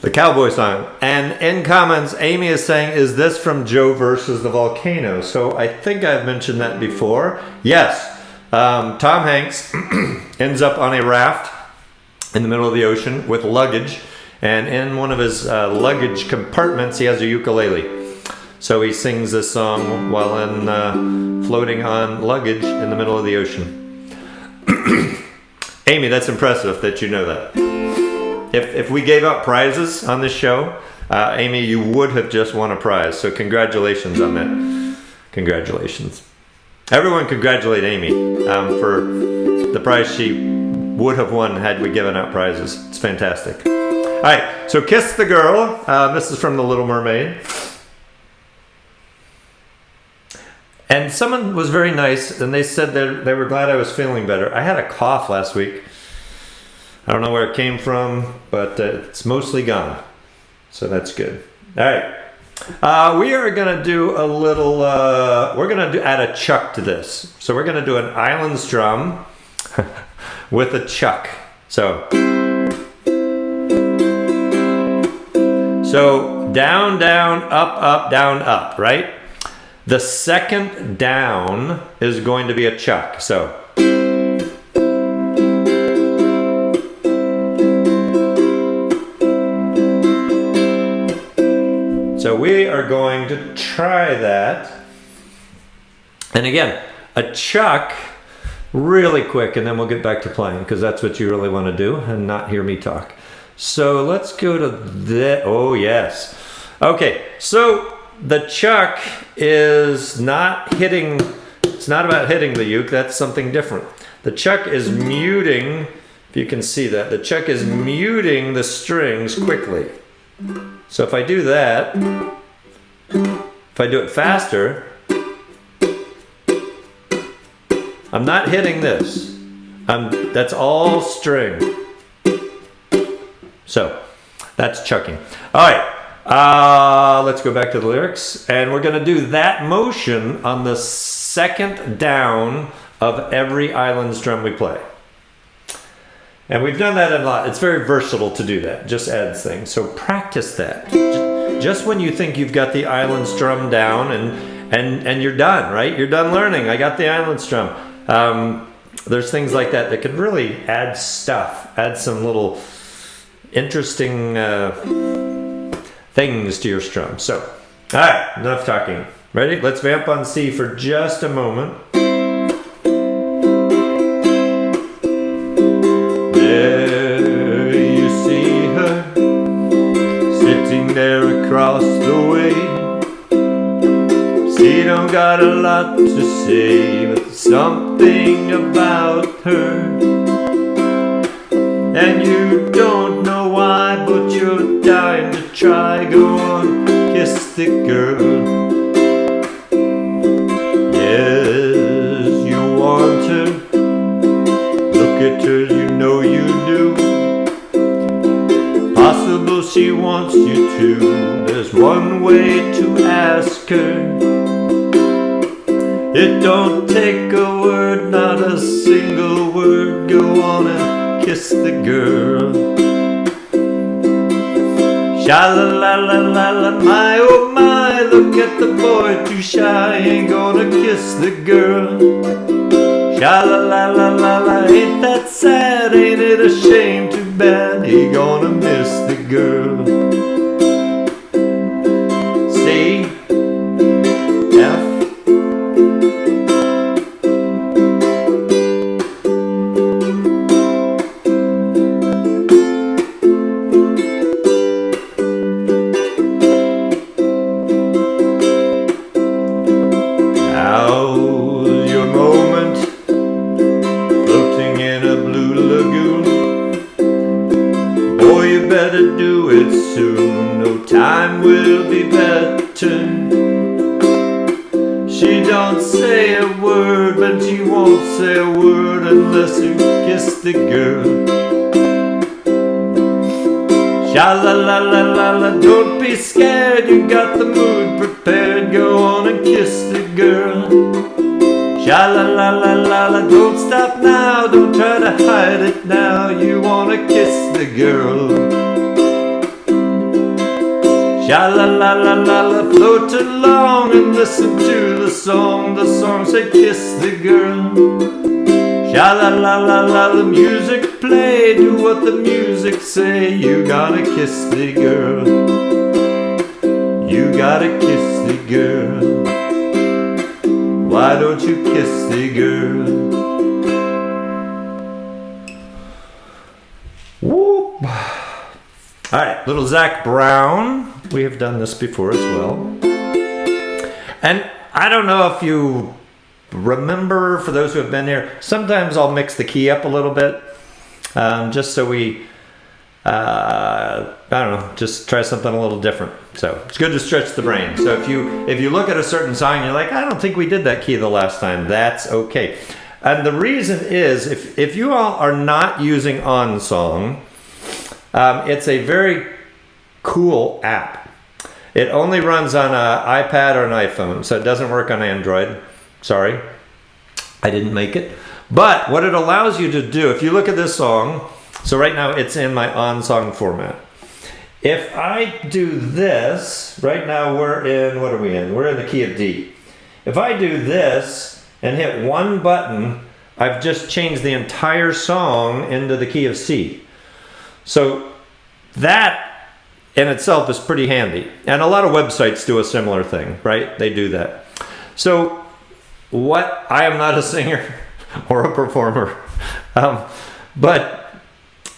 The cowboy song. And in comments, Amy is saying, is this from Joe versus the Volcano? So I think I've mentioned that before. Yes. Tom Hanks ends up on a raft in the middle of the ocean with luggage. And in one of his luggage compartments, he has a ukulele. So he sings this song while floating on luggage in the middle of the ocean. Amy, that's impressive that you know that. If we gave out prizes on this show, Amy, you would have just won a prize. So congratulations on that. Congratulations. Everyone congratulate Amy for the prize she would have won had we given out prizes. It's fantastic. All right, so Kiss the Girl. This is from The Little Mermaid. And someone was very nice, and they said they were glad I was feeling better. I had a cough last week. I don't know where it came from, but it's mostly gone. So that's good. All right. We are going to do a little, we're going to add a chuck to this. So we're going to do an island strum with a chuck. So down, down, up, down, up, right? The second down is going to be a chuck. So we are going to try that. And again, a chuck really quick, and then we'll get back to playing because that's what you really want to do and not hear me talk. So let's go to the, oh yes. Okay, so the chuck is not hitting, it's not about hitting the uke, that's something different. The chuck is muting, if you can see that, the chuck is muting the strings quickly. So if I do that, if I do it faster, I'm not hitting this. That's all string. So that's chucking. All right, let's go back to the lyrics. And we're gonna do that motion on the second down of every island strum we play. And we've done that a lot. It's very versatile to do that. Just adds things. So practice that. Just when you think you've got the island strum down and you're done, right? You're done learning. I got the island strum. There's things like that that can really add stuff, add some little interesting things to your strum. So, all right, enough talking. Ready? Let's vamp on C for just a moment. There you see her, sitting there across the way. She don't got a lot to say, but something about her. And you don't know why, but you're dying to try. Go on, kiss the girl. Yes, you want her. Look at her, you know you do. Possible she wants you to. There's one way to ask her. It don't take a word, not a single word. Go on and kiss the girl. Sha-la-la-la-la-la, my oh my, look at the boy too shy, ain't gonna kiss the girl. Sha-la-la-la-la-la, ain't that sad, ain't it a shame, too bad, he gonna miss the girl. C, F, better do it soon, no time will be better. She don't say a word, but she won't say a word unless you kiss the girl. Sha-la-la-la-la-la, don't be scared, you got the mood prepared. Go on and kiss the girl. Sha-la-la-la-la-la, don't stop now, don't try to hide it now. You wanna kiss the girl. Sha-la-la-la-la-la, float along and listen to the song. The song say kiss the girl. Sha-la-la-la-la, the music play, do what the music say. You gotta kiss the girl. You gotta kiss the girl. Why don't you kiss the girl? Whoop. All right, little Zach Brown. We have done this before as well. And I don't know if you remember, for those who have been here, sometimes I'll mix the key up a little bit, just so we, I don't know, just try something a little different. So it's good to stretch the brain. So if you look at a certain song and you're like, I don't think we did that key the last time, that's okay. And the reason is, if you all are not using OnSong, it's a very cool app. It only runs on an iPad or an iPhone, so it doesn't work on Android. Sorry, I didn't make it. But what it allows you to do, if you look at this song, so right now it's in my OnSong format. If I do this, right now we're in, what are we in? We're in the key of D. If I do this and hit one button, I've just changed the entire song into the key of C. So that in itself is pretty handy. And a lot of websites do a similar thing, right? They do that. So I am not a singer or a performer, but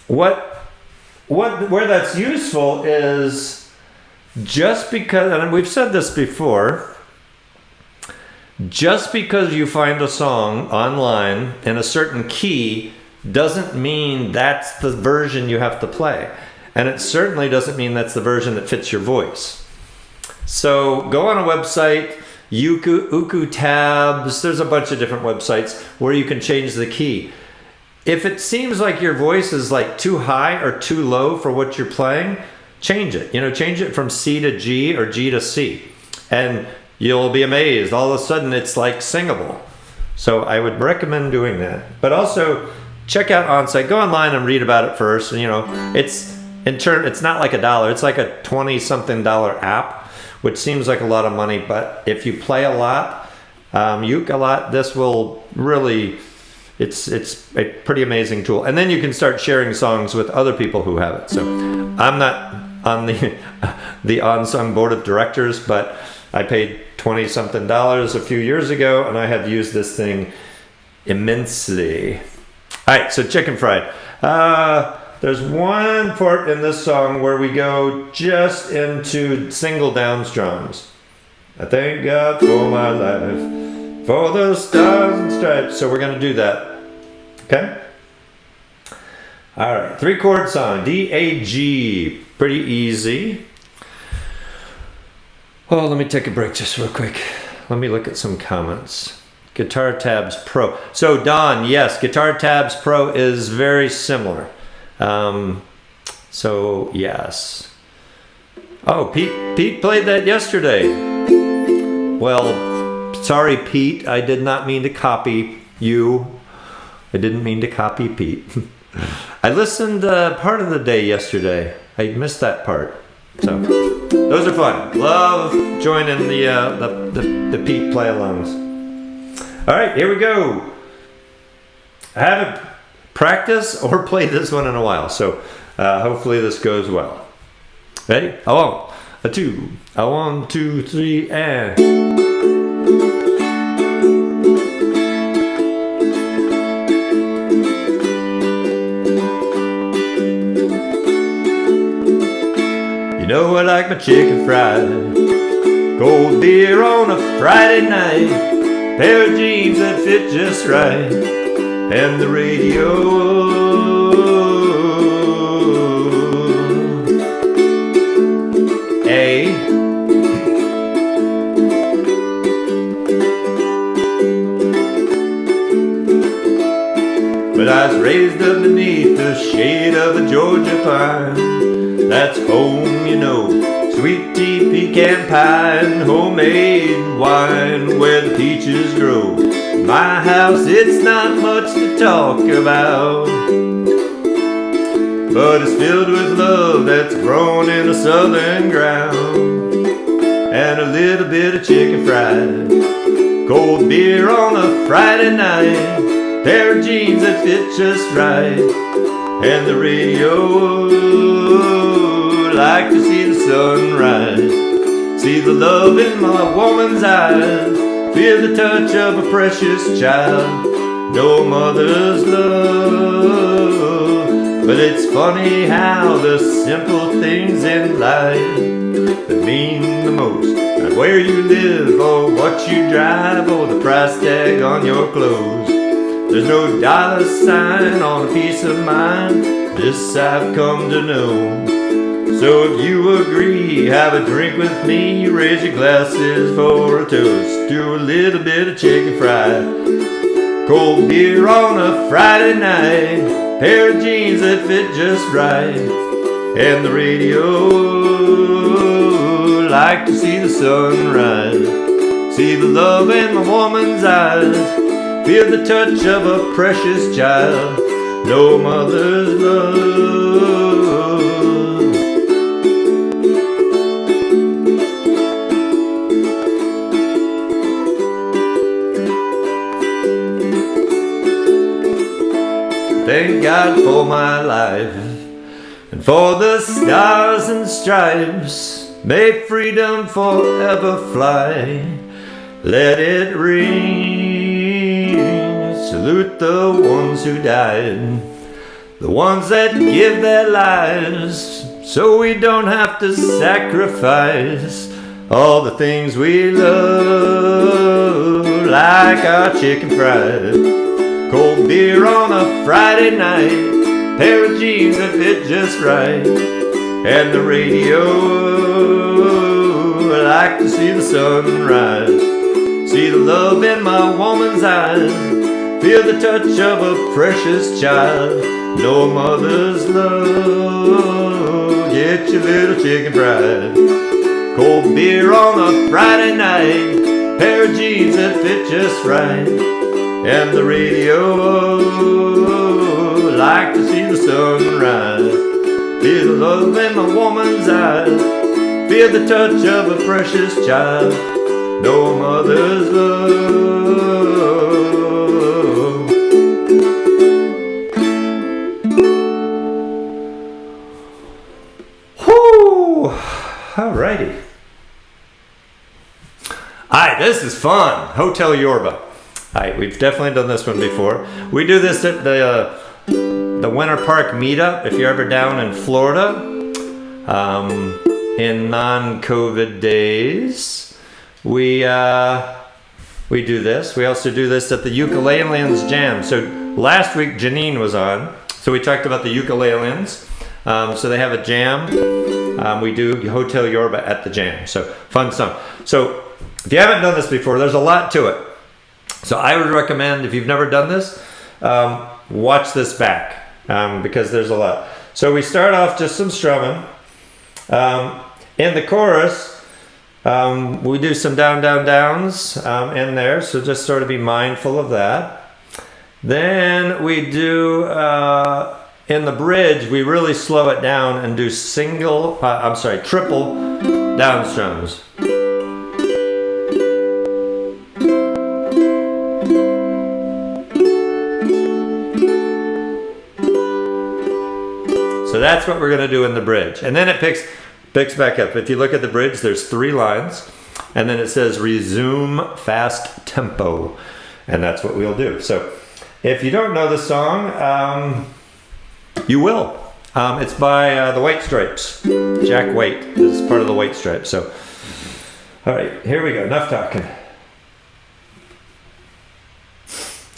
where that's useful is just because, and we've said this before, just because you find a song online in a certain key doesn't mean that's the version you have to play. And it certainly doesn't mean that's the version that fits your voice. So go on a website, Uku Tabs, there's a bunch of different websites where you can change the key. If it seems like your voice is like too high or too low for what you're playing, change it. Change it from C to G or G to C. And you'll be amazed. All of a sudden it's like singable. So I would recommend doing that. But also check out Onsite. Go online and read about it first. And, you know, it's not like $1. It's like a $20-something app, which seems like a lot of money. But if you play a lot, uke a lot, this will really, it's a pretty amazing tool. And then you can start sharing songs with other people who have it. So I'm not on the OnSong board of directors, but I paid $20-something a few years ago, and I have used this thing immensely. All right, so chicken fried. There's one part in this song where we go just into single down strums. I thank God for my life, for the stars and stripes. So we're going to do that. Okay? All right, 3-chord song, D, A, G. Pretty easy. Oh, let me take a break just real quick. Let me look at some comments. Guitar Tabs Pro. So Don, yes, Guitar Tabs Pro is very similar. So yes. Oh, Pete played that yesterday. Well, sorry, Pete. I did not mean to copy you. I didn't mean to copy Pete. I listened part of the day yesterday. I missed that part. So those are fun. Love joining the Pete play-alongs. All right, here we go. I haven't practiced or played this one in a while, so hopefully this goes well. Ready? A 1, a 2, a 1, 2, 3, and. You know I like my chicken fried, cold beer on a Friday night, pair of jeans that fit just right, and the radio. But I was raised up beneath the shade of a Georgia pine. That's home, you know, sweet tea, pecan pie, and homemade wine where the peaches grow. My house, it's not much to talk about, but it's filled with love that's grown in the southern ground. And a little bit of chicken fried, cold beer on a Friday night, pair of jeans that fit just right, and the radio. Like to see the sunrise, see the love in my woman's eyes, feel the touch of a precious child, no mother's love. But it's funny how the simple things in life that mean the most, not where you live or what you drive or the price tag on your clothes. There's no dollar sign on a piece of mind, this I've come to know. So if you agree, have a drink with me, raise your glasses for a toast to a little bit of chicken fried, cold beer on a Friday night, pair of jeans that fit just right, and the radio. Like to see the sunrise, see the love in my woman's eyes, feel the touch of a precious child, no mother's love. Thank God for my life and for the stars and stripes. May freedom forever fly. Let it ring. Salute the ones who died, the ones that give their lives so we don't have to sacrifice all the things we love, like our chicken fried, cold beer on a Friday night, pair of jeans that fit just right, and the radio. I like to see the sunrise, see the love in my woman's eyes, feel the touch of a precious child, no mother's love. Get your little chicken fried, cold beer on a Friday night, pair of jeans that fit just right, and the radio. like to see the sun rise. Feel the love in a woman's eyes. Feel the touch of a precious child. No mother's love. Whoo! Alrighty. Alright, this is fun. Hotel Yorba. Alright, we've definitely done this one before. We do this at the Winter Park meetup if you're ever down in Florida in non-COVID days. We do this. We also do this at the Ukulele Jam. So last week Janine was on, so we talked about the ukuleles. So they have a jam. We do Hotel Yorba at the jam. So fun song. So if you haven't done this before, there's a lot to it. So I would recommend, if you've never done this, watch this back because there's a lot. So we start off just some strumming. In the chorus, we do some down, down, downs in there. So just sort of be mindful of that. Then we do, in the bridge, we really slow it down and do triple down strums. So that's what we're going to do in the bridge. And then it picks back up. If you look at the bridge, there's 3 lines. And then it says resume fast tempo. And that's what we'll do. So if you don't know the song, you will. It's by the White Stripes. Jack White is part of the White Stripes. So, all right, here we go. Enough talking.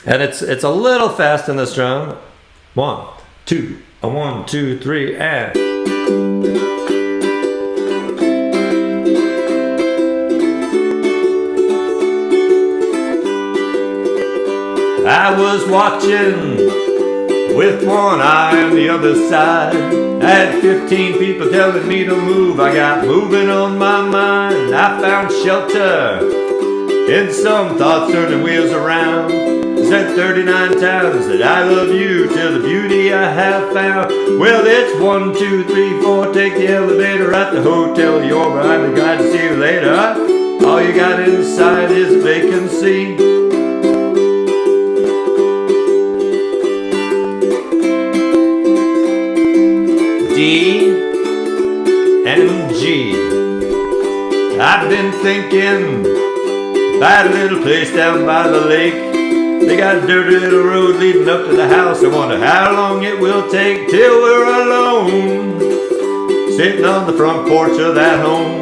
And it's a little fast in this drum. 1, 2. 1, 2, 3, and. I was watching with one eye on the other side. I had 15 people telling me to move. I got moving on my mind. I found shelter in some thoughts turning wheels around. Said 39 times that I love you till the beauty I have found. Well, it's 1, 2, 3, 4. Take the elevator at the Hotel Yorba. I'd be glad to see you later. All you got inside is vacancy. D and G. I've been thinking about a little place down by the lake. They got a dirty little road leading up to the house. I wonder how long it will take till we're alone, sitting on the front porch of that home,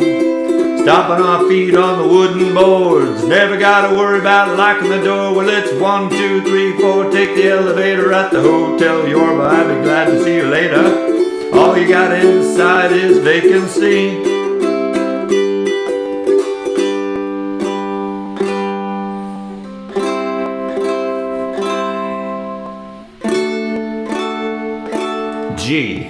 stomping our feet on the wooden boards. Never gotta worry about locking the door. Well, it's 1, 2, 3, 4. Take the elevator at the Hotel Yorba. I'd be glad to see you later. All you got inside is vacancy. G.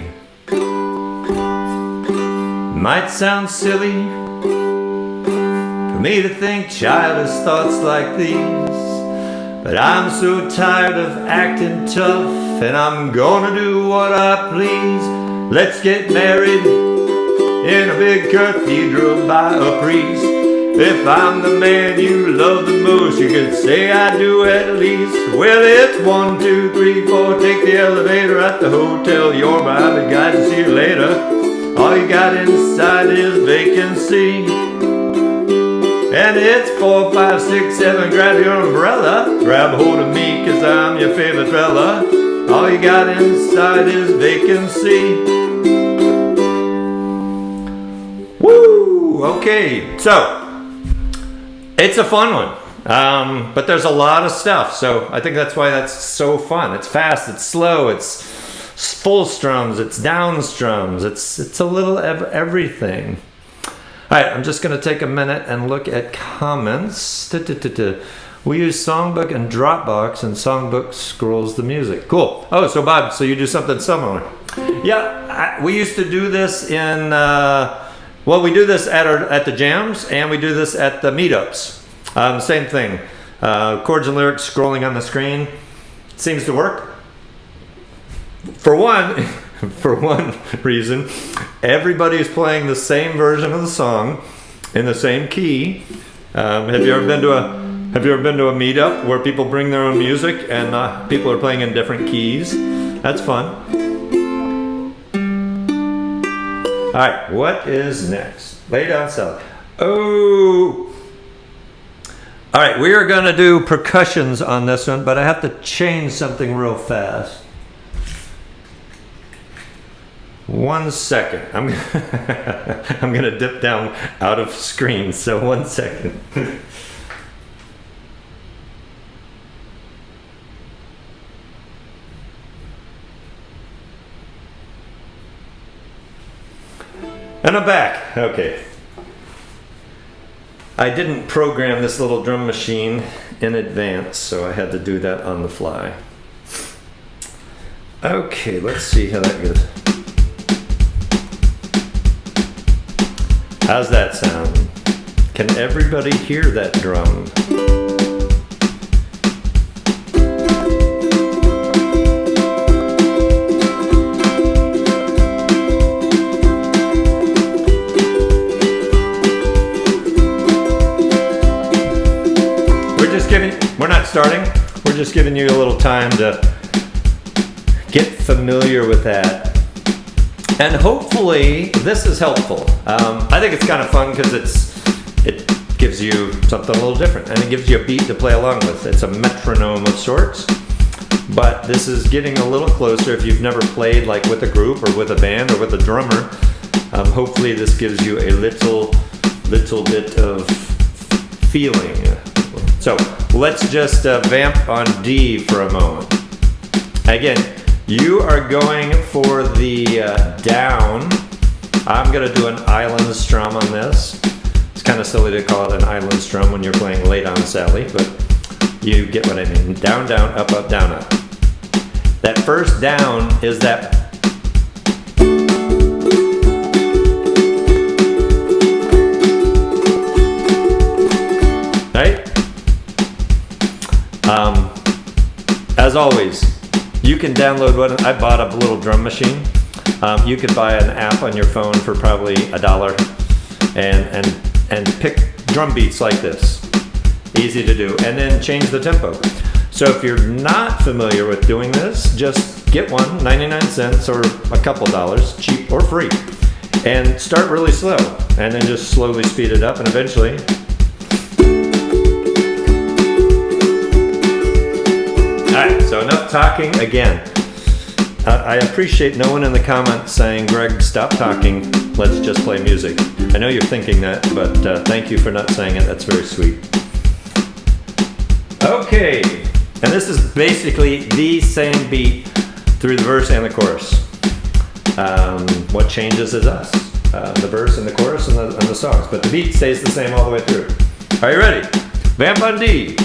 Might sound silly for me to think childish thoughts like these, but I'm so tired of acting tough, and I'm gonna do what I please. Let's get married in a big cathedral by a priest. If I'm the man you love the most, you could say I do at least. Well, it's 1, 2, 3, 4. Take the elevator at the Hotel Yorba. I'll be glad to see you later. All you got inside is vacancy. And it's 4, 5, 6, 7. Grab your umbrella. Grab a hold of me, 'cause I'm your favorite fella. All you got inside is vacancy. Woo! Okay, so it's a fun one, but there's a lot of stuff. So I think that's why that's so fun. It's fast, it's slow, it's full strums, it's down strums, it's a little everything. All right, I'm just going to take a minute and look at comments. We use Songbook and Dropbox, and Songbook scrolls the music. Cool. Oh, so Bob, so you do something similar? Yeah, we used to do this in. Well, we do this at the jams, and we do this at the meetups. Same thing. Chords and lyrics scrolling on the screen. Seems to work. For one, for one reason, everybody's playing the same version of the song in the same key. Have you ever been to a meetup where people bring their own music and people are playing in different keys? That's fun. All right, what is next? Lay down, Sally. Oh. All right, we are going to do percussions on this one, but I have to change something real fast. 1 second. I'm going to dip down out of screen, so 1 second. And I'm back. Okay. I didn't program this little drum machine in advance, so I had to do that on the fly. Okay, let's see how that goes. How's that sound? Can everybody hear that drum? We're not starting. We're just giving you a little time to get familiar with that. And hopefully this is helpful. I think it's kind of fun because it gives you something a little different and it gives you a beat to play along with. It's a metronome of sorts, but this is getting a little closer if you've never played like with a group or with a band or with a drummer. Hopefully this gives you a little bit of feeling. So let's just vamp on D for a moment. Again, you are going for the down. I'm going to do an island strum on this. It's kind of silly to call it an island strum when you're playing Lay Down Sally, but you get what I mean. Down, down, up, up, down, up. That first down is that. Right? As always, you can download one. I bought a little drum machine. You could buy an app on your phone for probably $1 and pick drum beats like this. Easy to do. And then change the tempo. So if you're not familiar with doing this, just get one, 99 cents or a couple dollars, cheap or free. And start really slow. And then just slowly speed it up and eventually. Alright, so enough talking again. I appreciate no one in the comments saying, Greg, stop talking, let's just play music. I know you're thinking that, but thank you for not saying it, that's very sweet. Okay, and this is basically the same beat through the verse and the chorus. What changes is us, the verse and the chorus and the songs, but the beat stays the same all the way through. Are you ready? Vamp on D.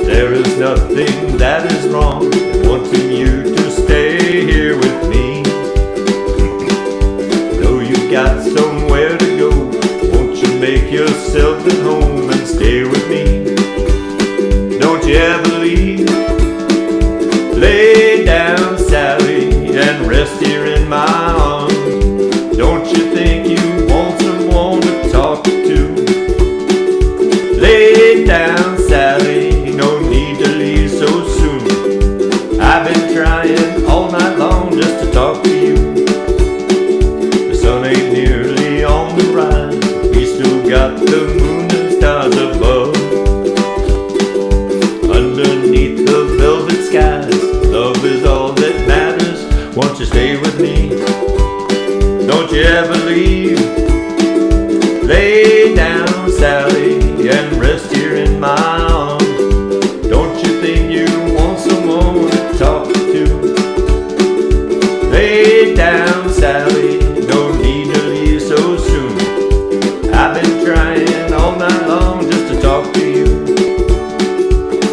There is nothing that is wrong in wanting you to stay here with me. Though you've got somewhere to go, won't you make yourself at home and stay with me? Don't you ever leave. Lay down, Sally, and rest here in my arms. Don't you think you want someone to talk to? Lay down, Sally. I've been trying all night long just to talk to you. The sun ain't nearly on the rise. We still got the moon and stars above. Underneath the velvet skies, love is all that matters. Won't you stay with me? Don't you ever leave. Lay down, Sally, and rest here in my arms. Don't you think you want someone to talk to? Lay down, Sally, no need to leave so soon. I've been trying all night long just to talk to you.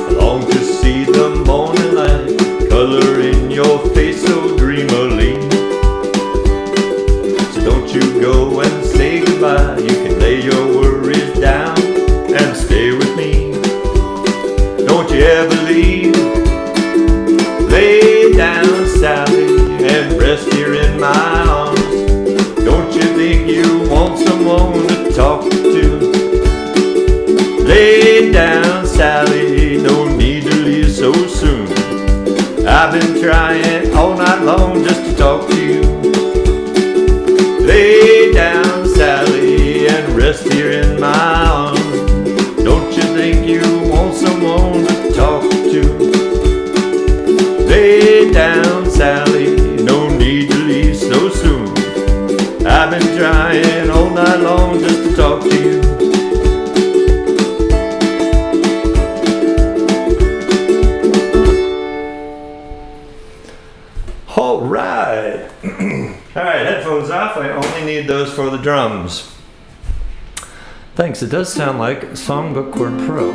I long to see the morning light, color in your face so dreamily. So don't you go and say goodbye. You can lay your worries down and stay with me. Lay down, Sally, no need to leave so soon. I've been trying all night long just to talk to you. Lay down, Sally, and rest here in my arms. Don't you think you want someone to talk to? Lay down, Sally, no need to leave so soon. I've been trying all night long just to talk to you. All right. All right, headphones off. I only need those for the drums. Thanks. It does sound like Songbook Chord Pro.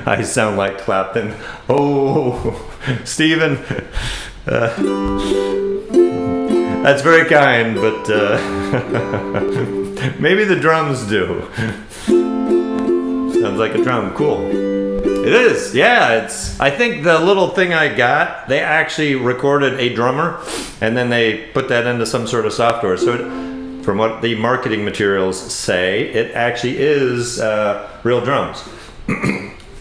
I sound like Clapton. Oh, Stephen. That's very kind, but maybe the drums do. Sounds like a drum. Cool. It is, yeah. I think the little thing I got, they actually recorded a drummer, and then they put that into some sort of software. So, from what the marketing materials say, it actually is real drums.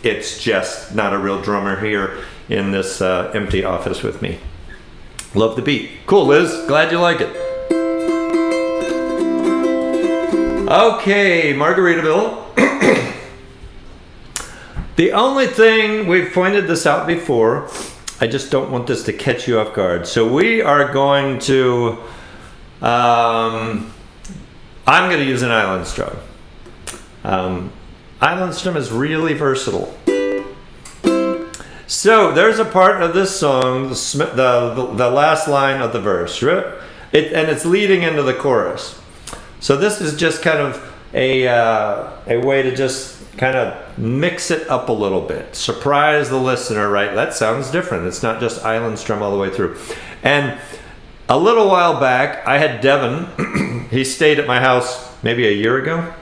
It's just not a real drummer here in this empty office with me. Love the beat. Cool, Liz. Glad you like it. Okay, Margaritaville. The only thing, we've pointed this out before, I just don't want this to catch you off guard. So we are going to, I'm going to use an island strum. Island strum is really versatile. So there's a part of this song, the last line of the verse, right? And it's leading into the chorus. So this is just kind of a way to just kind of mix it up a little bit. Surprise the listener, right? That sounds different. It's not just island strum all the way through. And a little while back, I had Devin. He stayed at my house maybe a year ago.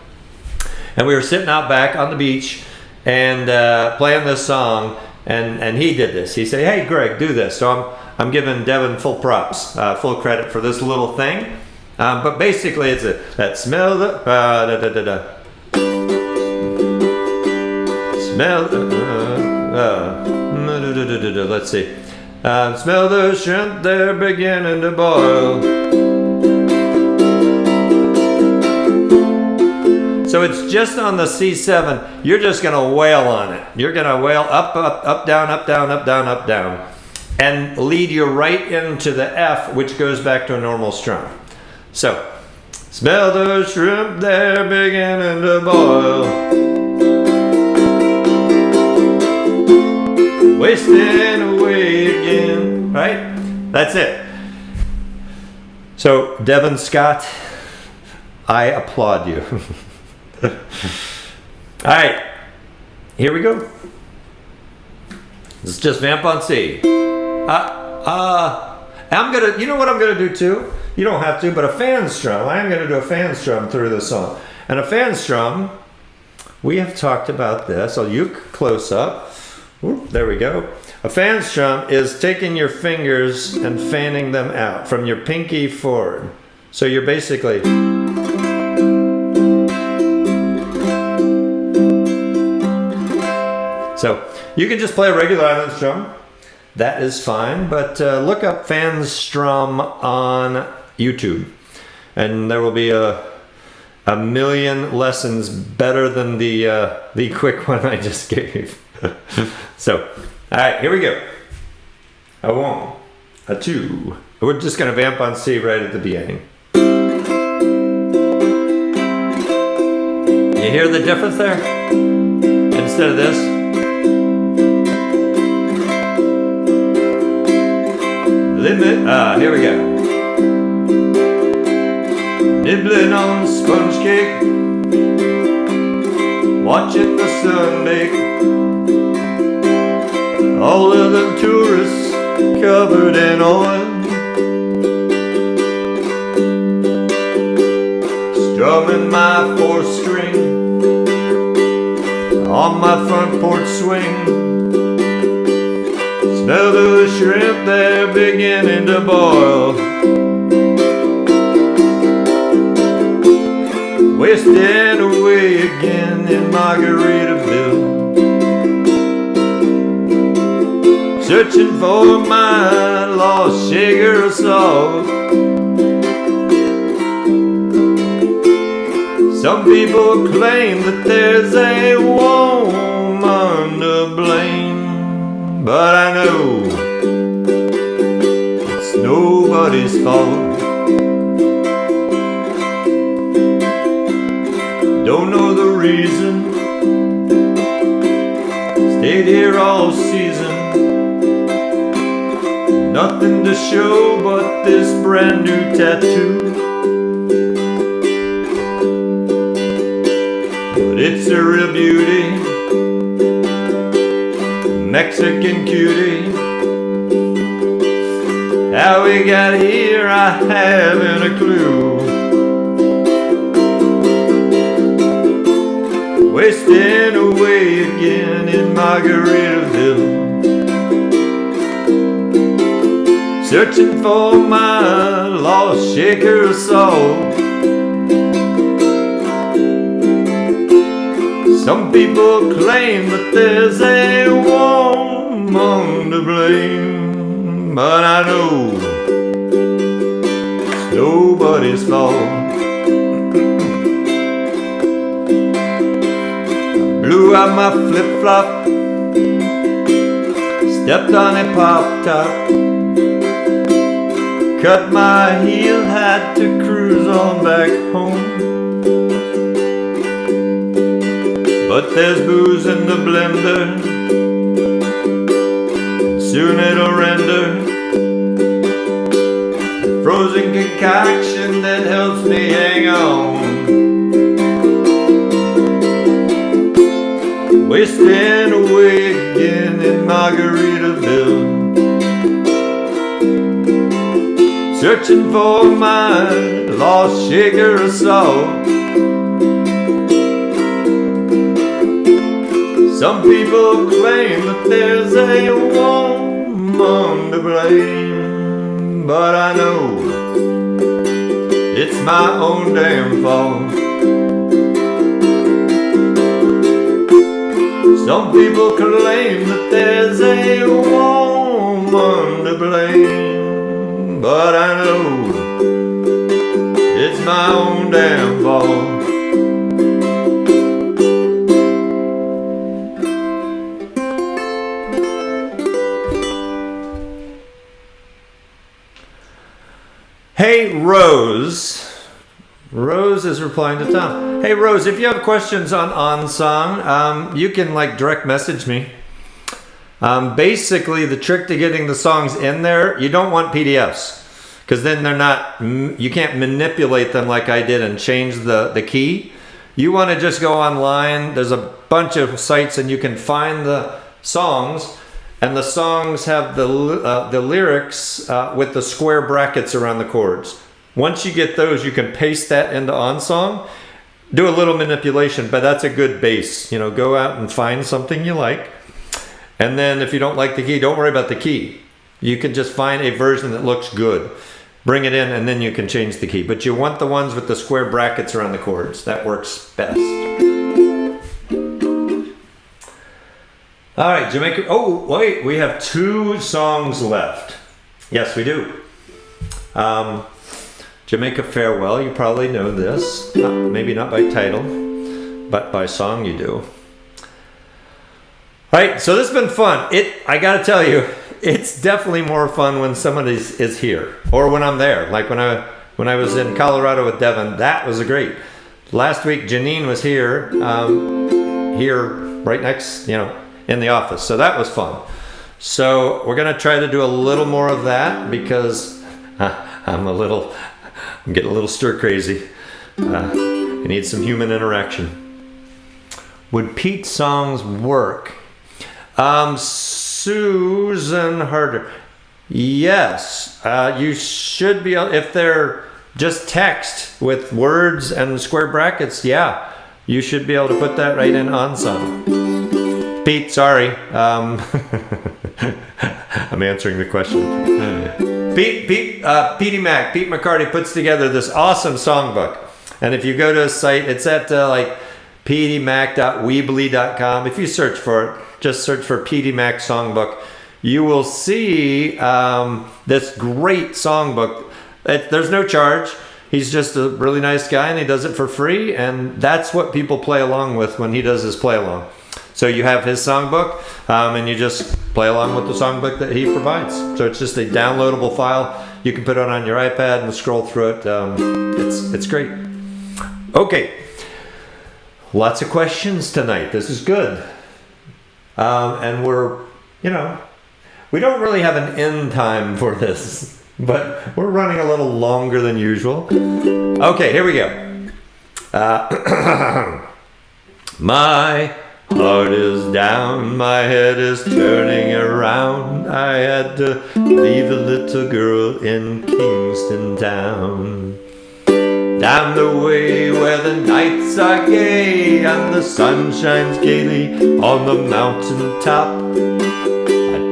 And we were sitting out back on the beach and playing this song. And he did this. He said, hey, Greg, do this. So I'm giving Devin full props, full credit for this little thing. But basically, it's that smell the... Smell let's see. Smell the shrimp, they're beginning to boil. So it's just on the C7. You're just going to wail on it. You're going to wail up, up, up, down, up, down, up, down, up, down. And lead you right into the F, which goes back to a normal strum. So, smell the shrimp, they're beginning to boil. Wasting away again, right? That's it. So, Devin Scott, I applaud you. All right, here we go. Let's just vamp on C. I'm gonna, you know what I'm gonna do too? You don't have to, but a fan strum. I am gonna do a fan strum through this song. And a fan strum, we have talked about this. I'll uke close up. Ooh, there we go. A fan strum is taking your fingers and fanning them out from your pinky forward. So you're basically... So you can just play a regular island strum. That is fine, but look up fan strum on YouTube. And there will be a million lessons better than the quick one I just gave. So, all right, here we go. A one, a two. We're just gonna vamp on C right at the beginning. You hear the difference there? Instead of this. Here we go. Nibbling on sponge cake, watching the sun bake. All of them tourists covered in oil, strumming my 4th string on my front porch swing. Smell the shrimp, they're beginning to boil. wasting away again in Margaritaville, searching for my lost sugar of salt. Some people claim that there's a woman to blame, but I know it's nobody's fault. Don't know the reason, stayed here all season, nothing to show but this brand new tattoo. But it's a real beauty, Mexican cutie. How we got here, I haven't a clue. Wasting away again in Margaritaville, searching for my lost shaker of salt. Some people claim that there's a woman to blame, but I know it's nobody's fault. Blew out my flip-flop, stepped on a pop-top, cut my heel, had to cruise on back home. But there's booze in the blender, soon it'll render a frozen concoction that helps me hang on. Wasting away again in Margaritaville, searching for my lost sugar of salt. Some people claim that there's a woman to blame, but I know it's my own damn fault. Some people claim that there's a woman to blame, but I know it's my own damn fault. Hey, Rose. Rose is replying to Tom. Hey, Rose, if you have questions on song, you can like direct message me. Basically, the trick to getting the songs in there, you don't want PDFs because then they're not, you can't manipulate them like I did and change the key. You want to just go online. There's a bunch of sites and you can find the songs. And the songs have the lyrics with the square brackets around the chords. Once you get those, you can paste that into OnSong. Do a little manipulation, but that's a good base. You know, go out and find something you like. And then if you don't like the key, don't worry about the key. You can just find a version that looks good. Bring it in and then you can change the key. But you want the ones with the square brackets around the chords. That works best. All right, Jamaica. Oh, wait, we have 2 songs left. Yes, we do. Jamaica Farewell, you probably know this. Maybe not by title, but by song you do. All right, so this has been fun. I gotta tell you, it's definitely more fun when somebody is here or when I'm there. Like when I was in Colorado with Devin, that was great. Last week, Janine was here, right next, in the office. So that was fun. So we're gonna try to do a little more of that because I'm getting a little stir crazy. I need some human interaction. Would Pete's songs work? Susan Harder. Yes, you should be able, if they're just text with words and square brackets, yeah, you should be able to put that right in OnSong. Pete, sorry. I'm answering the question. Pete McCarty puts together this awesome songbook. And if you go to his site, it's at like pdmac.weebly.com. If you search for it, just search for PD Mac Songbook, you will see this great songbook. There's no charge. He's just a really nice guy and he does it for free. And that's what people play along with when he does his play along. So you have his songbook and you just play along with the songbook that he provides. So it's just a downloadable file. You can put it on your iPad and scroll through it. It's great. Okay. Lots of questions tonight. This is good. And we're, we don't really have an end time for this. But we're running a little longer than usual. Okay, here we go. My heart is down, my head is turning around. I had to leave a little girl in Kingston town. Down the way where the nights are gay and the sun shines gaily on the mountain top.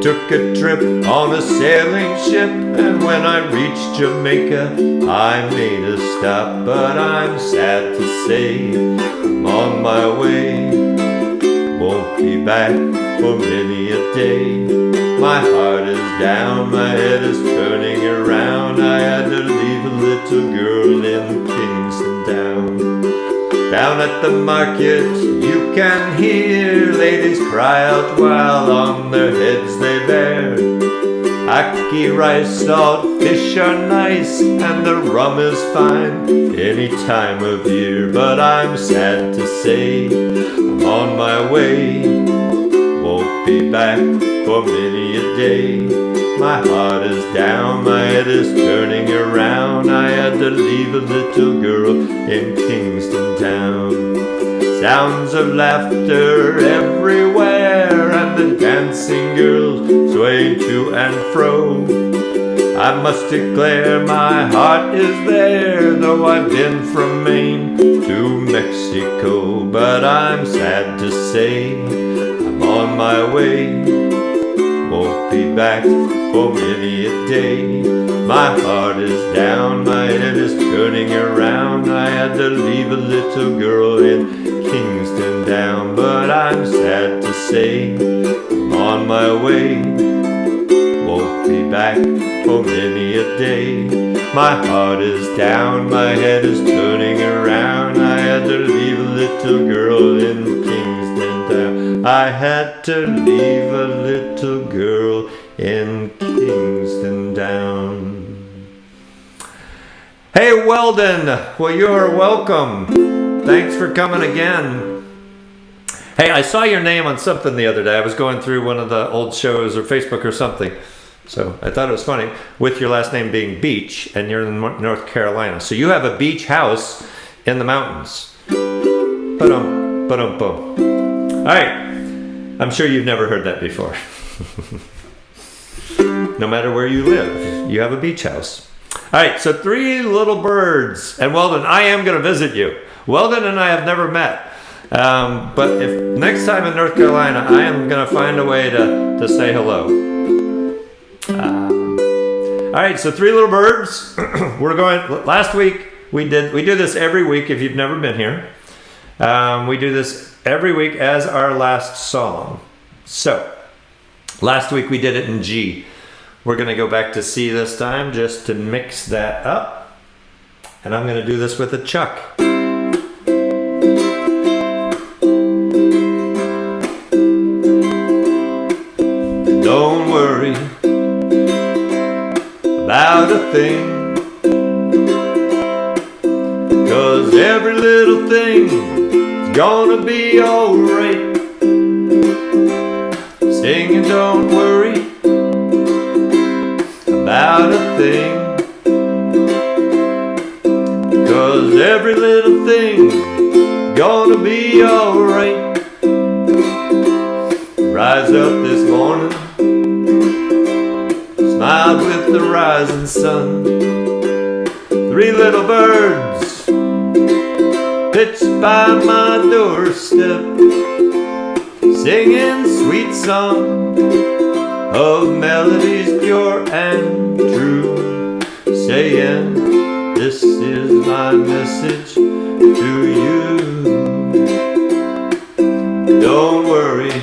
Took a trip on a sailing ship, and when I reached Jamaica, I made a stop. But I'm sad to say, I'm on my way, won't be back for many a day. My heart is down, my head is turning around. I had to leave a little girl in Kingston town. Down at the market you can hear ladies cry out while on their heads they bear. Ackee rice, salt fish are nice and the rum is fine any time of year. But I'm sad to say I'm on my way, won't be back for many a day. My heart is down, my head is turning around. I had to leave a little girl in Kingston town. Sounds of laughter everywhere and the dancing girls swaying to and fro. I must declare my heart is there, though I've been from Maine to Mexico. But I'm sad to say I'm on my way, won't be back for many a day. My heart is down, my head is turning around. I had to leave a little girl in Kingston down. But I'm sad to say I'm on my way, won't be back for many a day. My heart is down, my head is turning around. I had to leave a little girl in Kingston town. I had to leave a little girl in Kingston town. Hey Weldon, well you're welcome. Thanks for coming again. Hey, I saw your name on something the other day. I was going through one of the old shows or Facebook or something. So I thought it was funny with your last name being Beach and you're in North Carolina. So you have a beach house in the mountains. Ba-dum, ba-dum, boom. All right. I'm sure you've never heard that before. No matter where you live, you have a beach house. All right, so 3 little birds. And Weldon, I am going to visit you. Weldon and I have never met. But if next time in North Carolina, I am going to find a way to say hello. All right, so 3 little birds. We're going, last week, we do this every week if you've never been here. We do this every week as our last song. So, last week we did it in G. We're going to go back to C this time just to mix that up. And I'm going to do this with a chuck. Don't worry about a thing, 'cause every little thing's gonna be alright. Singing don't worry about a thing, 'cause every little thing's gonna be alright. Rise up this morning, smiled with the rising sun. 3 little birds pitched by my doorstep, singing sweet song of melodies pure and true, saying this is my message to you. Don't worry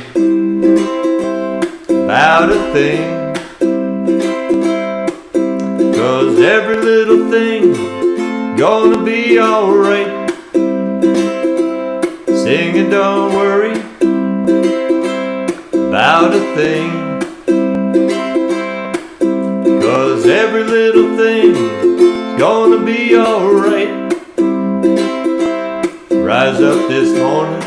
about a thing, 'cause every little thing gonna be alright. Singing, don't worry about a thing, 'cause every little thing's gonna be alright. Rise up this morning,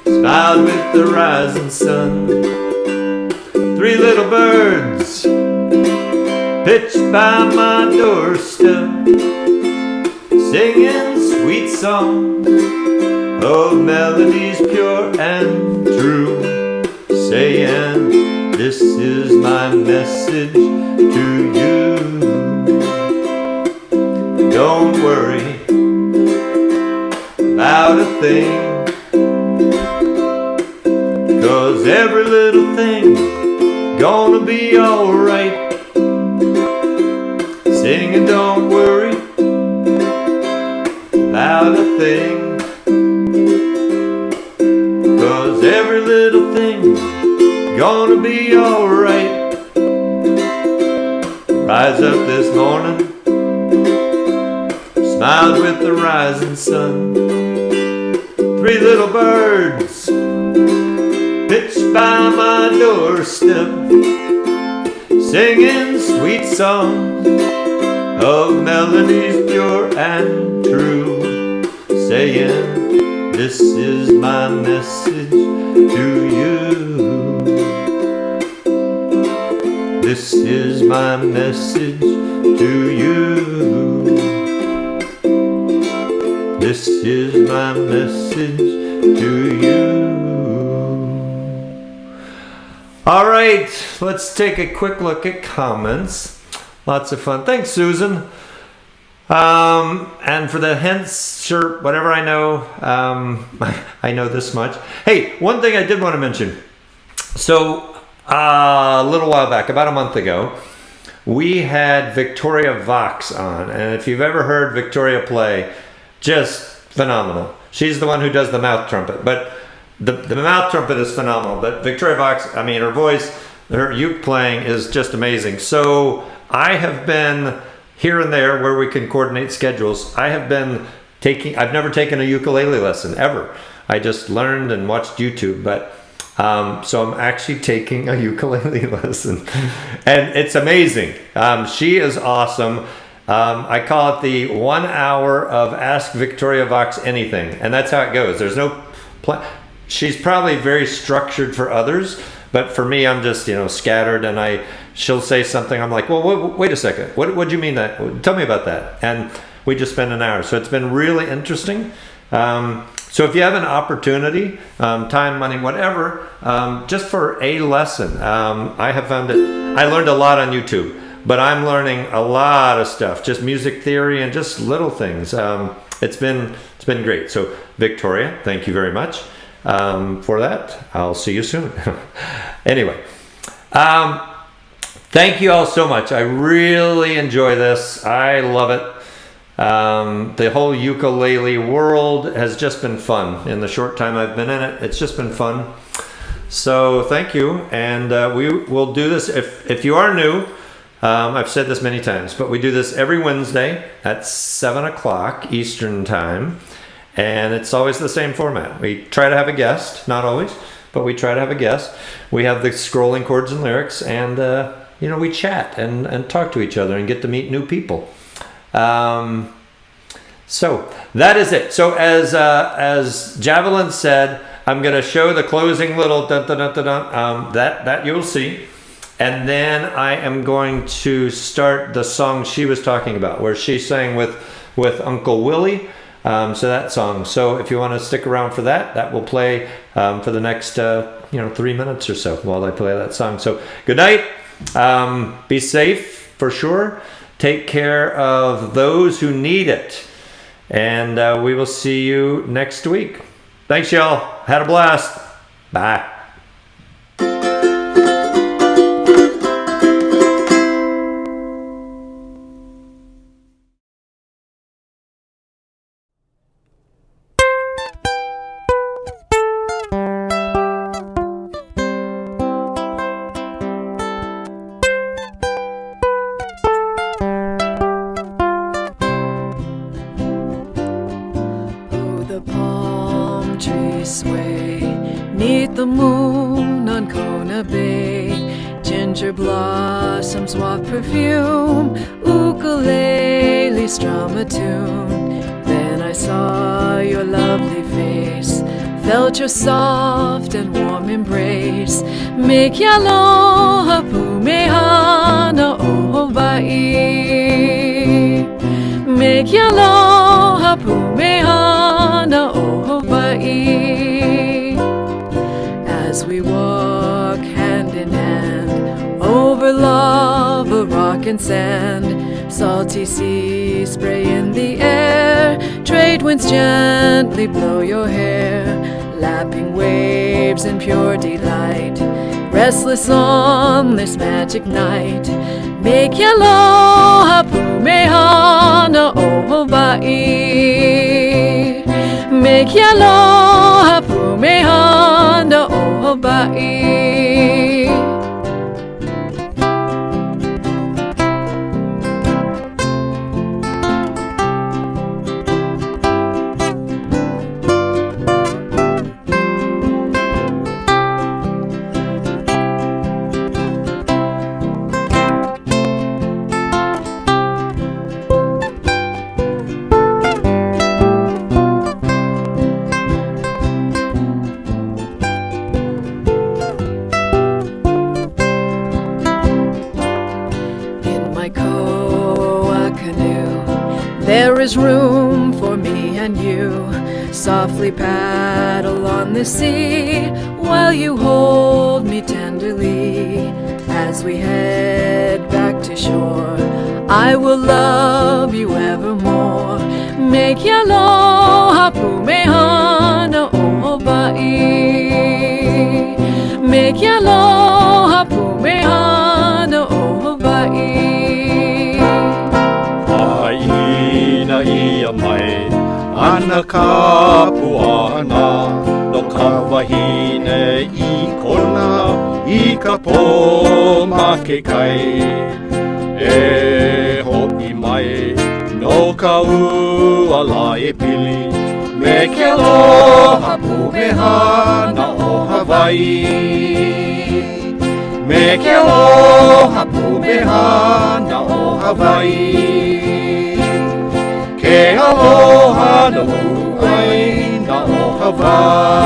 smiled with the rising sun. Three little birds pitched by my doorstep, singing sweet songs of melodies pure and true, saying, this is my message to you. Don't worry about a thing, 'cause every little thing gonna be alright. Singing, don't worry about a thing, 'cause every little thing gonna be alright. Rise up this morning, smiled with the rising sun. Three little birds pitched by my doorstep, singing sweet songs of melodies pure and true, saying, this is my message to you. This is my message to you. This is my message to you. All right, let's take a quick look at comments. Lots of fun. Thanks, Susan. And for the hints, sure, whatever I know, I know this much. Hey, one thing I did want to mention. So, a little while back, about a month ago, we had Victoria Vox on. And if you've ever heard Victoria play, just phenomenal. She's the one who does the mouth trumpet. But the mouth trumpet is phenomenal. But Victoria Vox, I mean, her voice, her uke playing is just amazing. So, I have been here and there where we can coordinate schedules. I've never taken a ukulele lesson ever. I just learned and watched YouTube, but so I'm actually taking a ukulele lesson, and it's amazing. She is awesome. I call it the 1 hour of Ask Victoria Vox Anything, and that's how it goes. There's no she's probably very structured for others, but for me, I'm just, scattered, and she'll say something. I'm like, well, wait a second. What do you mean that? Tell me about that. And we just spend an hour. So it's been really interesting. So if you have an opportunity, time, money, whatever, just for a lesson, I have found it. I learned a lot on YouTube, but I'm learning a lot of stuff, just music theory and just little things. It's been great. So Victoria, thank you very much. For that. I'll see you soon. Anyway, thank you all so much. I really enjoy this. I love it. The whole ukulele world has just been fun. In the short time I've been in it, it's just been fun. So thank you. And we will do this. If you are new, I've said this many times, but we do this every Wednesday at 7 o'clock Eastern time. And it's always the same format. We try to have a guest, not always, but we try to have a guest. We have the scrolling chords and lyrics, and we chat and talk to each other and get to meet new people. So that is it. So as Javelyn said, I'm going to show the closing little dun dun dun dun dun, that you'll see, and then I am going to start the song she was talking about, where she sang with Uncle Willie. So that song. So if you want to stick around for that will play for the next 3 minutes or so while I play that song. So good night. Be safe for sure. Take care of those who need it, and we will see you next week. Thanks, y'all. Had a blast. Bye. the palm trees sway 'neath the moon on Kona Bay. Ginger blossoms waft perfume, ukulele strum a tune. Then I saw your lovely face, felt your soft and warm embrace. Make aloha pumehana o Hawaii. Make aloha pumehana o Hawaii. As we walk hand in hand over lava, rock and sand, salty seas spray in the air, trade winds gently blow your hair, lapping waves in pure delight, restless on this magic night. Make aloha pumehana o Hawaii. Make aloha pumehana o Hawaii. There is room for me and you. Softly paddle on the sea while you hold me tenderly. As we head back to shore, I will love you evermore. Make aloha pumehana o Hawaii. Make aloha pumehana o Hawaii. Na ia mai ana ka puana no ka wahine I kona I ka pō ma ke kai e ho'i mai no ka uala e pili me ke aloha pumehana o Hawaii me ke aloha pumehana o Hawaii Ke aloha no ai na o Hawaii